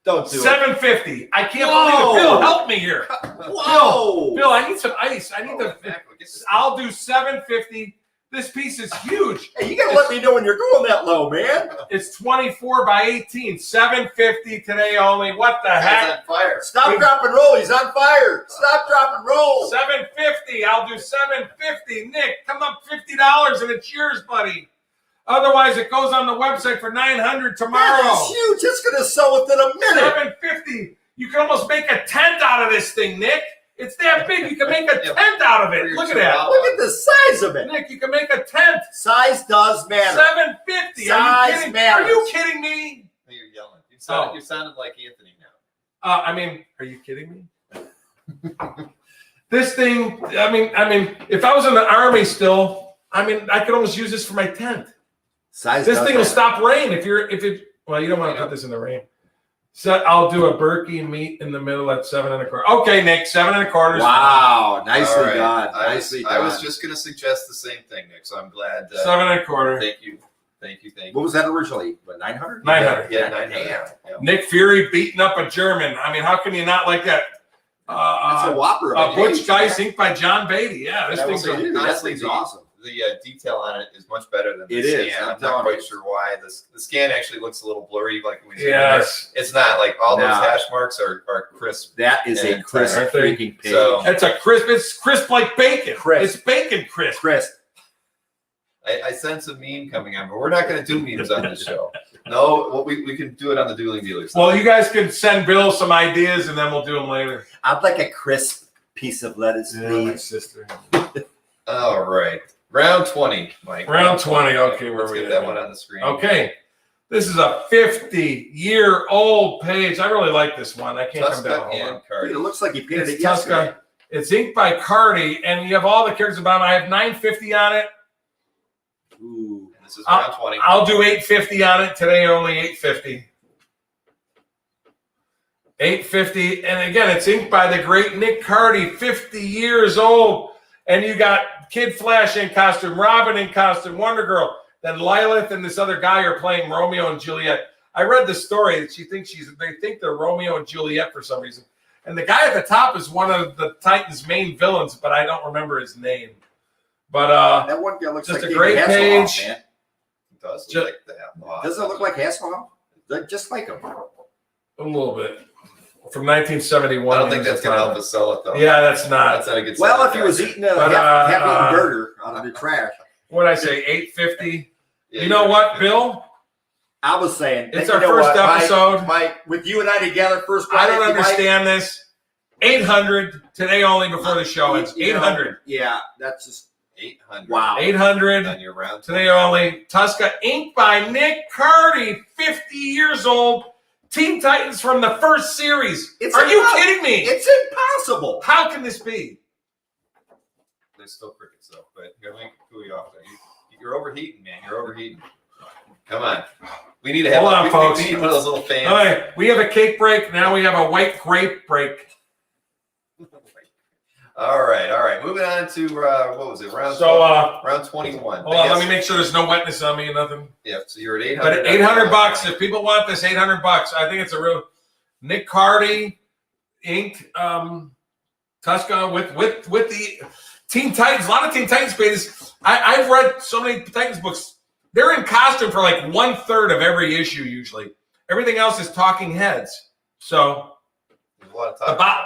Don't do 750. I can't believe it. Bill, help me here. Whoa! Bill, I need some ice. I need I'll do 750. This piece is huge. Hey, you gotta let me know when you're going that low, man. It's 24 by 18. 750 today only. What the heck? On fire. Stop, drop, and roll. He's on fire. Stop, drop, and roll. 750. I'll do 750. Nick, come up $50 and it's yours, buddy. Otherwise, it goes on the website for 900 tomorrow. That is huge. It's gonna sell within a minute. 750. You can almost make a tent out of this thing, Nick. It's that big. You can make a tent out of it. Look at that. Look at the size of it. Nick, you can make a tent. Size does matter. 750. Size matters. Are you kidding me? You're yelling. You sounded like Anthony now. I mean, are you kidding me? This thing. I mean, if I was in the army still, I could almost use this for my tent. Size. This thing will stop rain if it. Well, you don't want to put this in the rain. So I'll do a Burkey meat in the middle at 7 1/4. Okay, Nick, 7 1/4. Wow, nicely right. done. Nicely done. I was just going to suggest the same thing, Nick. So I'm glad. 7 1/4. Thank you. What was that originally? What, 900? 900. Yeah, 900. Yeah. Nick Fury beating up a German. I mean, how can you not like that? That's a whopper. Butch Guy inked by John Beatty. Yeah, this thing's honestly awesome. The detail on it is much better than the it scan. is. I'm not quite sure why. The scan actually looks a little blurry, like when you yes. It's not like all those hash marks are crisp. That is a crisp freaking page. So, it's crisp like bacon. Crisp. It's bacon crisp. Crisp. I sense a meme coming on, but we're not going to do memes on this show. No, we can do it on the Dueling Dealers. Well, you guys can send Bill some ideas, and then we'll do them later. I'd like a crisp piece of lettuce, my please. sister. All right. Round 20, Mike. Round 20. Okay, where Let's we get that one on the screen. Okay. This is a 50-year-old page. I really like this one. I can't come down. It looks like he painted it yesterday. yesterday. It's inked by Cardi, and you have all the characters about it. I have 950 on it. Ooh. This is round 20. I'll do 850 on it today. Only 850. 850, and again, it's inked by the great Nick Cardi, 50 years old, and you got Kid Flash in costume, Robin in costume, Wonder Girl. Then Lilith and this other guy are playing Romeo and Juliet. I read the story that they think they're Romeo and Juliet for some reason. And the guy at the top is one of the Titans' main villains, but I don't remember his name. But that one guy looks just like a great page. Man. It does look like that. Doesn't it look like Hasselhoff? Just like him. A little bit. From 1971. I don't think that's going to help us sell it, though. Yeah, that's not. That's not a good well, if he was eating a half-eaten burger out of the trash. What did I say, 850? Yeah, you know what, Bill? I was saying. It's our first episode. Mike, with you and I together, first. I don't understand this. 800 today only before the show. It's 800. Yeah, that's just 800. Wow. 800 on your round today only. Tuska, inked by Nick Cardi, 50 years old. Teen Titans from the first series. Are you kidding me? It's impossible. How can this be? There's still crickets, though. But here, let me cool you off there. You're overheating, man. You're overheating. Come on. We need to have Hold on, folks. We need one of those little fans. All right. We have a cake break. Now we have a white grape break. All right. Moving on to what was it? Round 21. Hold on, let me make sure there's no wetness on me and nothing. Yeah, so you're at 800. But $800. If people want this, $800. I think it's a real Nick Cardi inked Tuska with the Teen Titans. A lot of Teen Titans pages. I've read so many Titans books. They're in costume for like 1/3 of every issue usually. Everything else is talking heads. So there's a lot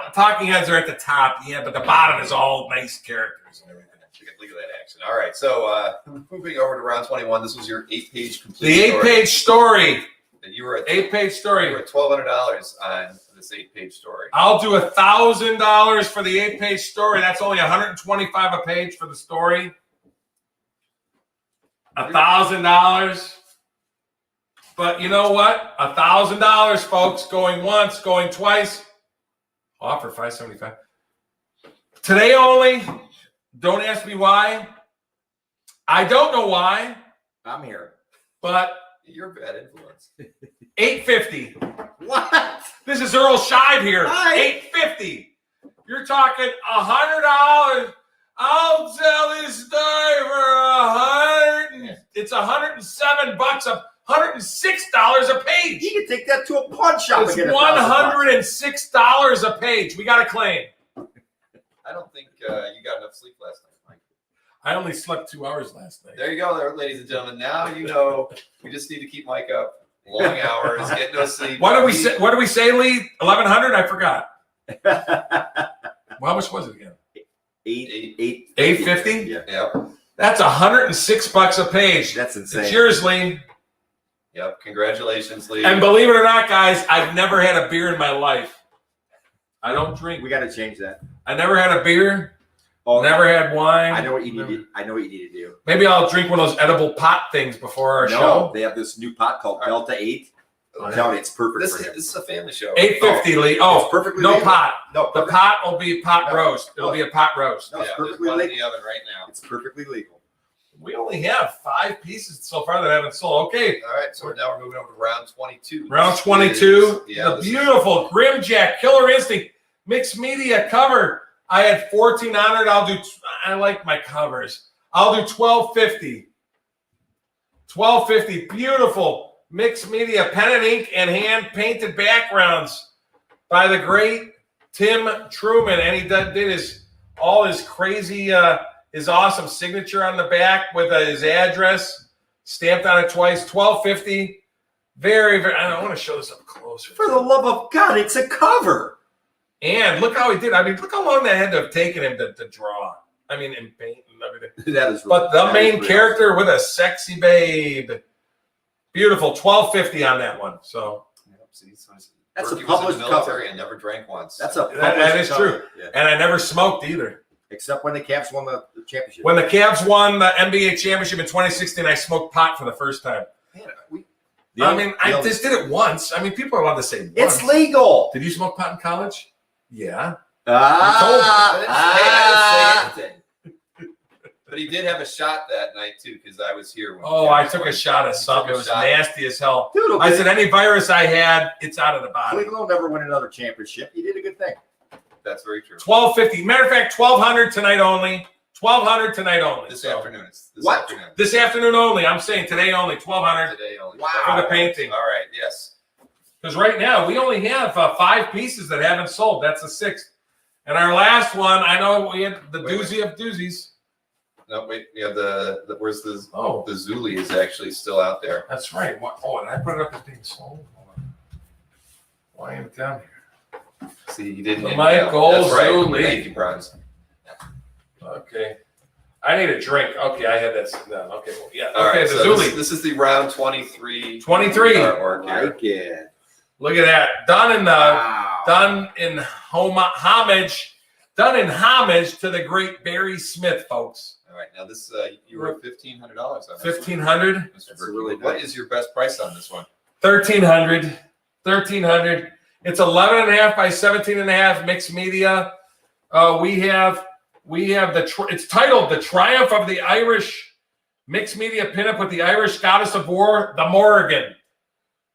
of talking heads are at the top, yeah, but the bottom is all nice characters and everything. Look at that action. All right, so moving over to round 21. This was your 8-page complete. The 8-page story. And you were at 8-page story. You were at $1,200 on this 8-page story. I'll do $1,000 for the 8-page story. That's only $125 a page for the story. $1,000. But you know what? $1,000, folks. Going once, going twice. Offer $575. Today only. Don't ask me why. I don't know why, I'm here. but You're a bad influence. $8.50. What? This is Earl Shive here. Right. $8.50. You're talking $100. I'll sell this toy for $100. It's $107 $106 a page. You can take that to a pawn shop It's and get $1,000. $106 a page. We got a claim. I don't think you got enough sleep last night, Mike. I only slept 2 hours last night. There you go, there, ladies and gentlemen. Now you know we just need to keep Mike up. Long hours, get no sleep. What do we say? What do we say, Lee? 1,100? I forgot. Well, how much was it again? $8.50? Yeah. Yep. That's $106 a page. That's insane. It's yours, Lee. Yep. Congratulations, Lee. And believe it or not, guys, I've never had a beer in my life. I don't drink. We got to change that. I never had a beer. Oh, Never had wine. I know what you need. I know what you need to do. Maybe I'll drink one of those edible pot things before our show. They have this new pot called All right. Delta 8. Oh, I'm telling you, it's perfect this for him. is a family show. $8.50, Lee. It's Oh, perfectly no legal. pot. No, The perfect. pot will be pot No. roast. It'll be a pot roast. No, it's there's perfectly one in legal. the oven right now. It's perfectly legal. We only have 5 pieces so far that haven't sold. Okay, All right, so now we're moving over to round 22. round This 22. is- yeah, The this is- beautiful Grimjack Killer Instinct mixed media cover. I had 1,400. I like my covers. I'll do 1,250. 1,250. Beautiful mixed media pen and ink and hand painted backgrounds by the great Tim Truman, and he did all his crazy, his awesome signature on the back with his address stamped on it twice. 1,250. Very, very. I want to show this up closer. For the love of God, it's a cover. And look how he did. I mean, look how long that had to have taken him to draw. I mean, in paint and everything. That is. But the that main is real. character with a sexy babe. Beautiful. 1,250 on that one. So, Yep, see, so That's a Burkey was in published the cover. military and never drank once. That's a published that is cover. true. Yeah. and I never smoked either. Except when the Caps won the championship. When the Cavs won the NBA championship in 2016, I smoked pot for the first time. Man, I just did it once. I mean, people are allowed to say once. It's legal. Did you smoke pot in college? Yeah. I didn't say anything. But he did have a shot that night too, because I was here. When Oh, I took a shot of something. It was nasty as hell. Dude, I said, any virus I had, it's out of the body. Cleveland will never win another championship. You did a good thing. That's very true. 1,250. Matter of fact, 1,200 tonight only. 1,200 tonight only. This So, afternoon. It's this What? afternoon. This afternoon only. I'm saying today only. 1,200 Today only. Wow. for the painting. All right. Yes. Because right now we only have 5 pieces that haven't sold. That's the 6th. And our last one, I know we had the Wait, doozy of doozies. No, wait. Yeah. The where's the Oh, the Zuli is actually still out there. that's right. What? Oh, and I put it up as being sold. Hold on. Why am I down here? See, you didn't. The inhale. Michael That's right. Zuli. Thank you, Bronze. Okay. I need a drink. Okay, I had that sitting down. Okay, well, yeah. All Okay, right. the So Zuli. this is the round 23. 23. Artwork here. Like it. Look at that. Done in homage. Done in homage to the great Barry Smith, folks. All right. Now this you were $1,500 on this one, 1,500. Mr. That's Burkey. really What nice. is your best price on this one? 1,300. 1,300. It's 11.5 by 17.5 mixed media. We have it's titled "The Triumph of the Irish." Mixed media pinup with the Irish goddess of war, the Morrigan.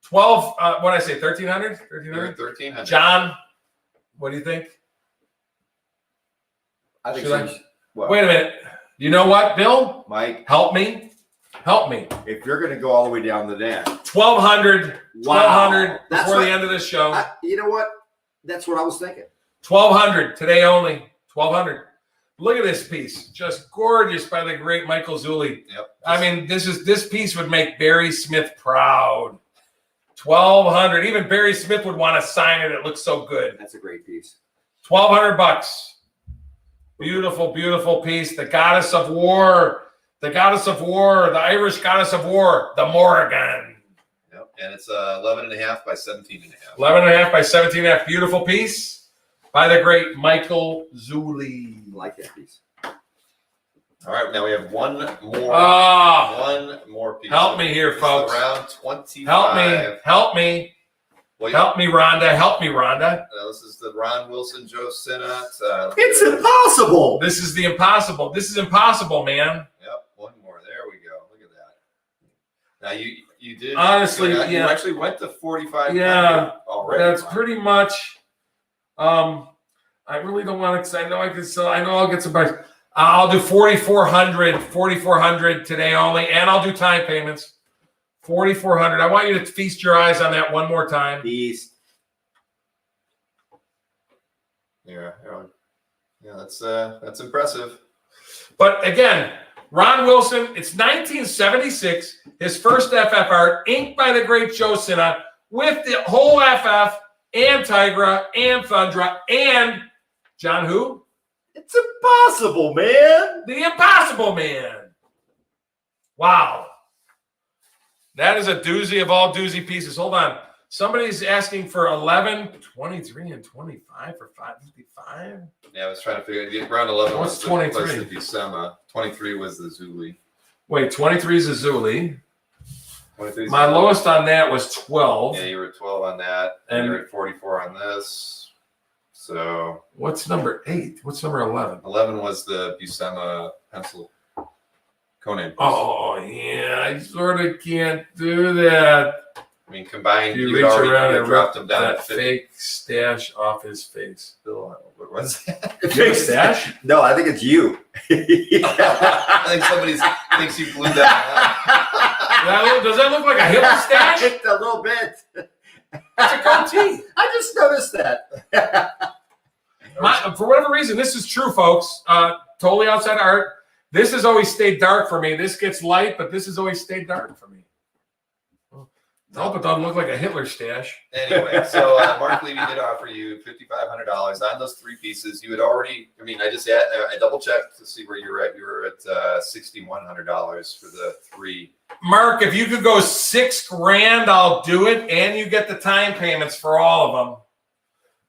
12. What did I say? 1,300. You're 1,300. 1,300. John, what do you think? I think Should so. What? Wait a minute. You know what, Bill? Mike, Help me. Help me. if you're going to go all the way down to that, 1,200. Wow. 1,200 That's before what- the end of the show. you know what? That's what I was thinking. 1,200 today only. 1,200. Look at this piece, just gorgeous by the great Michael Zuli. Yep. I mean, this piece would make Barry Smith proud. 1,200. Even Barry Smith would want to sign it. It looks so good. That's a great piece. $1,200. Beautiful, beautiful piece. The goddess of war. The goddess of war. The Irish goddess of war. The Morrigan. Yep. And it's 11.5 by 17.5. 11.5 by 17.5. Beautiful piece by the great Michael Zuli. I like that piece. All right. Now we have one more. Ah, One more piece. help me here, This is folks. Round 25. help me. Help me. Well, Help me, Rhonda. Help me, Rhonda. this is the Ron Wilson, Joe Sinnott. It's impossible. This is the impossible. This is impossible, man. Yep, one more. There we go. Look at that. Now you did Honestly, you yeah. actually went to 45. Yeah, already. That's pretty much. I really don't want to. I know I can sell. I know I'll get some bucks. I'll do 4,400 today only, and I'll do time payments. 4,400. I want you to feast your eyes on that one more time. Beast. Yeah, that's impressive. But again, Ron Wilson, it's 1976. His first FF art, inked by the great Joe Sinnott, with the whole FF and Tigra and Thundra and John who? It's impossible, man. The Impossible Man. Wow. That is a doozy of all doozy pieces. Hold on. Somebody's asking for 11, 23, and 25 for 555. Yeah, I was trying to figure round 11. What's was 23? Was the Buscema. 23 was the Zuli. Wait, 23 is a Zuli. 23 My lowest on that was 12. Yeah, you were at 12 on that, and you're at 44 on this. So What's number 8? What's number 11? 11 was the Buscema pencil. Conan. Oh, yeah, I sort of can't do that. I mean, combined, You you reach already around and dropped rip him down that at 50. fake stash off his face. Bill, what was that? Fake stash? No, I think it's you. I think somebody thinks you blew that Does that look like a Hitler stash? It's a little bit. It's a goatee. I just noticed that. For whatever reason, this is true, folks. Totally outside art. This has always stayed dark for me. This gets light, but this has always stayed dark for me. I hope it doesn't look like a Hitler stash. Anyway, so Mark Levy did offer you $5,500 on those 3 pieces. You had already, I double checked to see where you were at. You were at $6,100 for the 3. Mark, if you could go $6,000, I'll do it, and you get the time payments for all of them.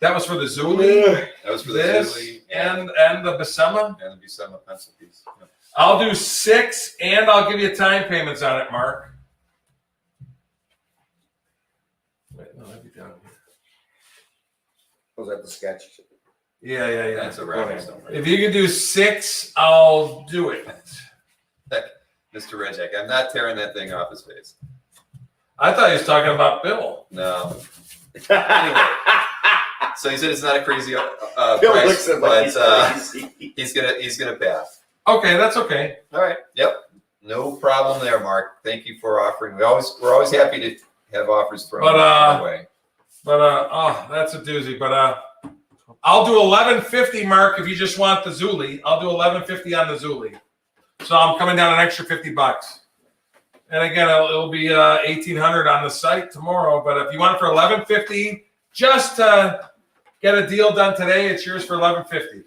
That was for the Zuli. That was for the This Zuli and the Buscema. and the Buscema pencil piece. Yep. I'll do 6, and I'll give you time payments on it, Mark. Wait, no, that'd be down here. Was that the sketch? Yeah. That's a rounding number. If you can do 6, I'll do it. Mr. Redjack, I'm not tearing that thing off his face. I thought he was talking about Bill. No. Anyway, so he said it's not a crazy Bill price, looks at but me. he's gonna pass. Okay, that's okay. All right. Yep. No problem there, Mark. Thank you for offering. We're always happy to have offers thrown our way. But that's a doozy. But I'll do 1150, Mark, if you just want the Zuli. I'll do 1150 on the Zuli. So I'm coming down an extra $50. And again, it'll be 1,800 on the site tomorrow. But if you want it for 1150, just to get a deal done today, it's yours for 1150.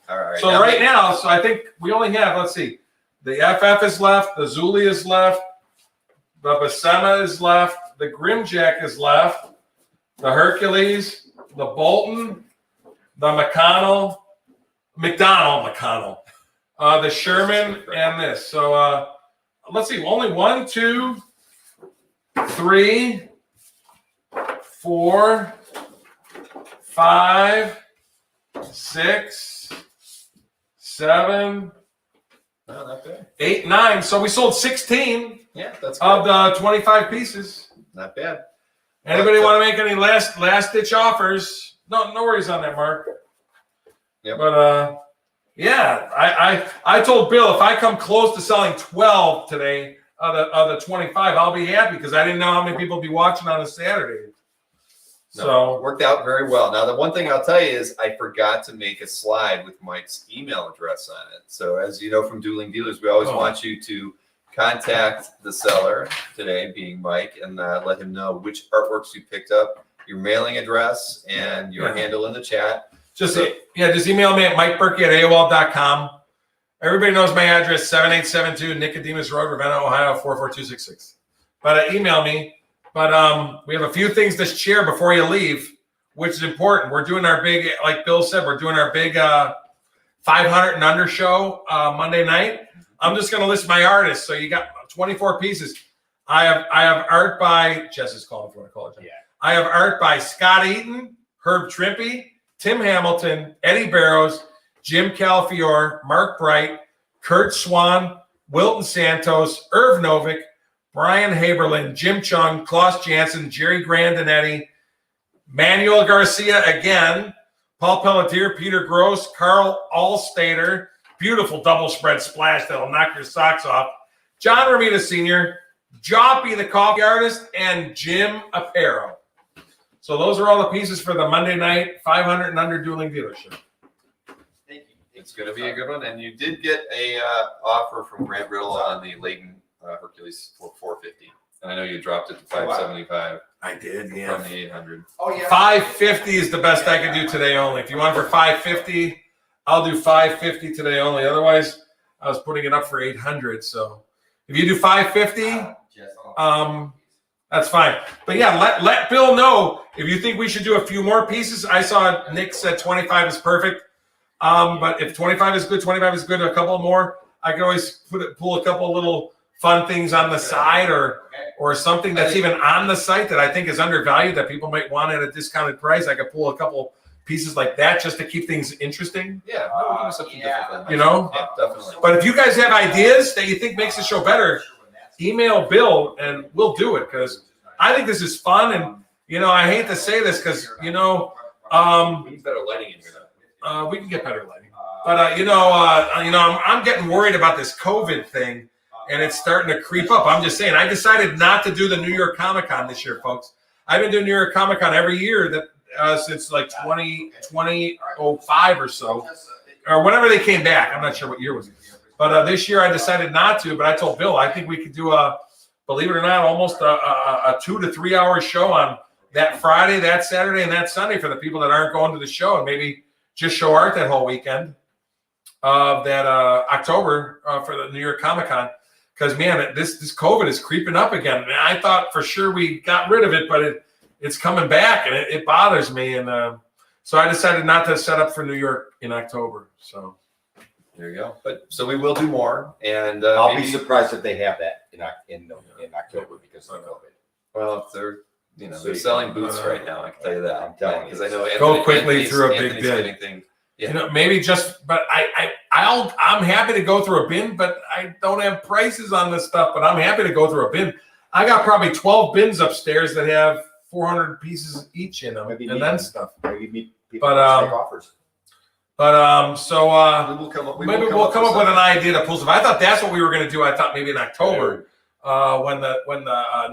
All right. So right now, I think we only have, let's see, the FF is left, the Zuli is left, the Buscema is left, the Grimjack is left, the Hercules, the Bolton, the McDonnell, the Sherman, and this. So let's see, only 1, 2, 3, 4, 5, 6, 7, No, not bad. 8, 9. So we sold 16 Yeah, that's good. of the 25 pieces. Not bad. Anybody want to make any last ditch offers? No worries on that, Mark. Yep. But yeah, I told Bill if I come close to selling 12 today of the 25, I'll be happy because I didn't know how many people would be watching on a Saturday. No, So it worked out very well. Now, the one thing I'll tell you is I forgot to make a slide with Mike's email address on it. So as you know from Dueling Dealers, we always want you to contact the seller today, being Mike, and let him know which artworks you picked up, your mailing address, and your handle in the chat. just email me at mikeburkey@aol.com. Everybody knows my address, 7872 Nicodemus Road, Ravenna, Ohio, 44266. But email me. But we have a few things to share before you leave, which is important. We're doing our big, like Bill said, we're doing our big 500 and under show Monday night. I'm just going to list my artists. So you got 24 pieces. I have art by Jess is calling if you want to call it. Yeah. I have art by Scott Eaton, Herb Trimpe, Tim Hamilton, Eddie Barrows, Jim Calafiore, Mark Bright, Kurt Swan, Wilton Santos, Irv Novick, Brian Haberlin, Jim Chung, Klaus Jansen, Jerry Grandinetti, Manuel Garcia again, Paul Pelletier, Peter Gross, Carl Allstater, beautiful double spread splash that'll knock your socks off, John Romita Sr., Joppy the coffee artist, and Jim Aparo. So those are all the pieces for the Monday night 500 and under dueling dealership. Thank you. It's going to be a good one. And you did get a offer from Grant Riddle on the Layton Hercules for $450. And I know you dropped it to $575. I did, From the 800. Oh yeah. 550 is the best I can do today only. If you want for 550, I'll do 550 today only. Otherwise, I was putting it up for 800. So if you do 550, that's fine. But yeah, let Bill know if you think we should do a few more pieces. I saw Nick said 25 is perfect. But if 25 is good, 25 is good. A couple more. I can always pull a couple little fun things on the side or something that's even on the site that I think is undervalued that people might want at a discounted price. I could pull a couple pieces like that just to keep things interesting. Yeah, we'll give us something different. You know? Yeah, definitely. But if you guys have ideas that you think makes the show better, email Bill and we'll do it because I think this is fun. And, you know, I hate to say this because, you know, we need better lighting in here now. we can get better lighting. But, I'm getting worried about this COVID thing. And it's starting to creep up. I'm just saying, I decided not to do the New York Comic Con this year, folks. I've been doing New York Comic Con every year since like 2005 or so, or whenever they came back. I'm not sure what year was it. But this year I decided not to. But I told Bill, I think we could do believe it or not, almost a 2 to 3 hour show on that Friday, that Saturday, and that Sunday for the people that aren't going to the show, and maybe just show art that whole weekend of that October for the New York Comic Con. Because, man, this COVID is creeping up again. Man, I thought for sure we got rid of it, but it's coming back, and it bothers me. And so I decided not to set up for New York in October. So there you go. But so we will do more, and I'll be surprised if they have that in October because of COVID. Well, if they're selling boots right now, I can tell you that. I'm telling you, because I know go quickly through a big bin. Yeah. You know, maybe just, but I'm happy to go through a bin, but I don't have prices on this stuff, but I'm happy to go through a bin. I got probably 12 bins upstairs that have 400 pieces each in them and then stuff. Maybe people make offers. So we'll come up with an idea to pull stuff. I thought that's what we were going to do. I thought maybe in October when the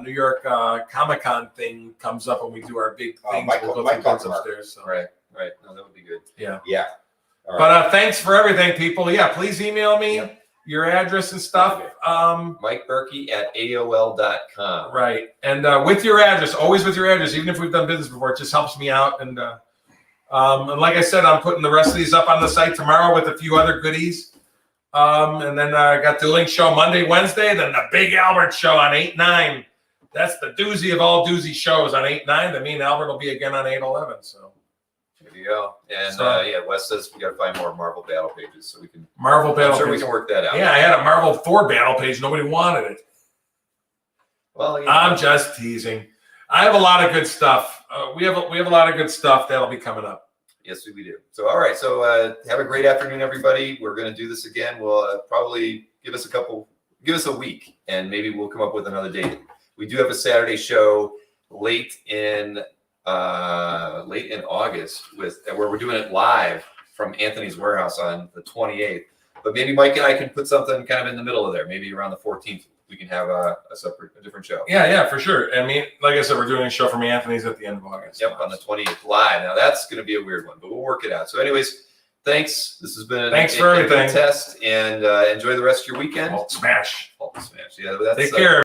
New York Comic Con thing comes up and we do our big things, we'll go through bins upstairs. So. Right. No, that would be good. Yeah. All right. But thanks for everything, people. Yeah, please email me your address and stuff. Mike Burkey at AOL.com. Right. And with your address, always with your address, even if we've done business before, it just helps me out. And like I said, I'm putting the rest of these up on the site tomorrow with a few other goodies. And then I got the link show Monday, Wednesday, then the Big Albert show on 8/9. That's the doozy of all doozy shows on 8/9. That me and Albert will be again on 8/11. So. There you go. And Wes says we got to find more Marvel battle pages so we can. Marvel battle. I'm sure pages. we can work that out. Yeah, I had a Marvel Thor battle page. Nobody wanted it. Well, I'm just teasing. I have a lot of good stuff. We have a lot of good stuff that'll be coming up. Yes, we do. So all right. So have a great afternoon, everybody. We're going to do this again. We'll probably give us a week, and maybe we'll come up with another date. We do have a Saturday show late in August where we're doing it live from Anthony's warehouse on the 28th. But maybe Mike and I can put something kind of in the middle of there. Maybe around the 14th we can have a different show. Yeah, for sure. I mean, like I said, we're doing a show from Anthony's at the end of August. Yep, on the 28th live. Now that's going to be a weird one, but we'll work it out. So, anyways, thanks. This has been a good test, and enjoy the rest of your weekend. Walt smash. Yeah, that's Take care.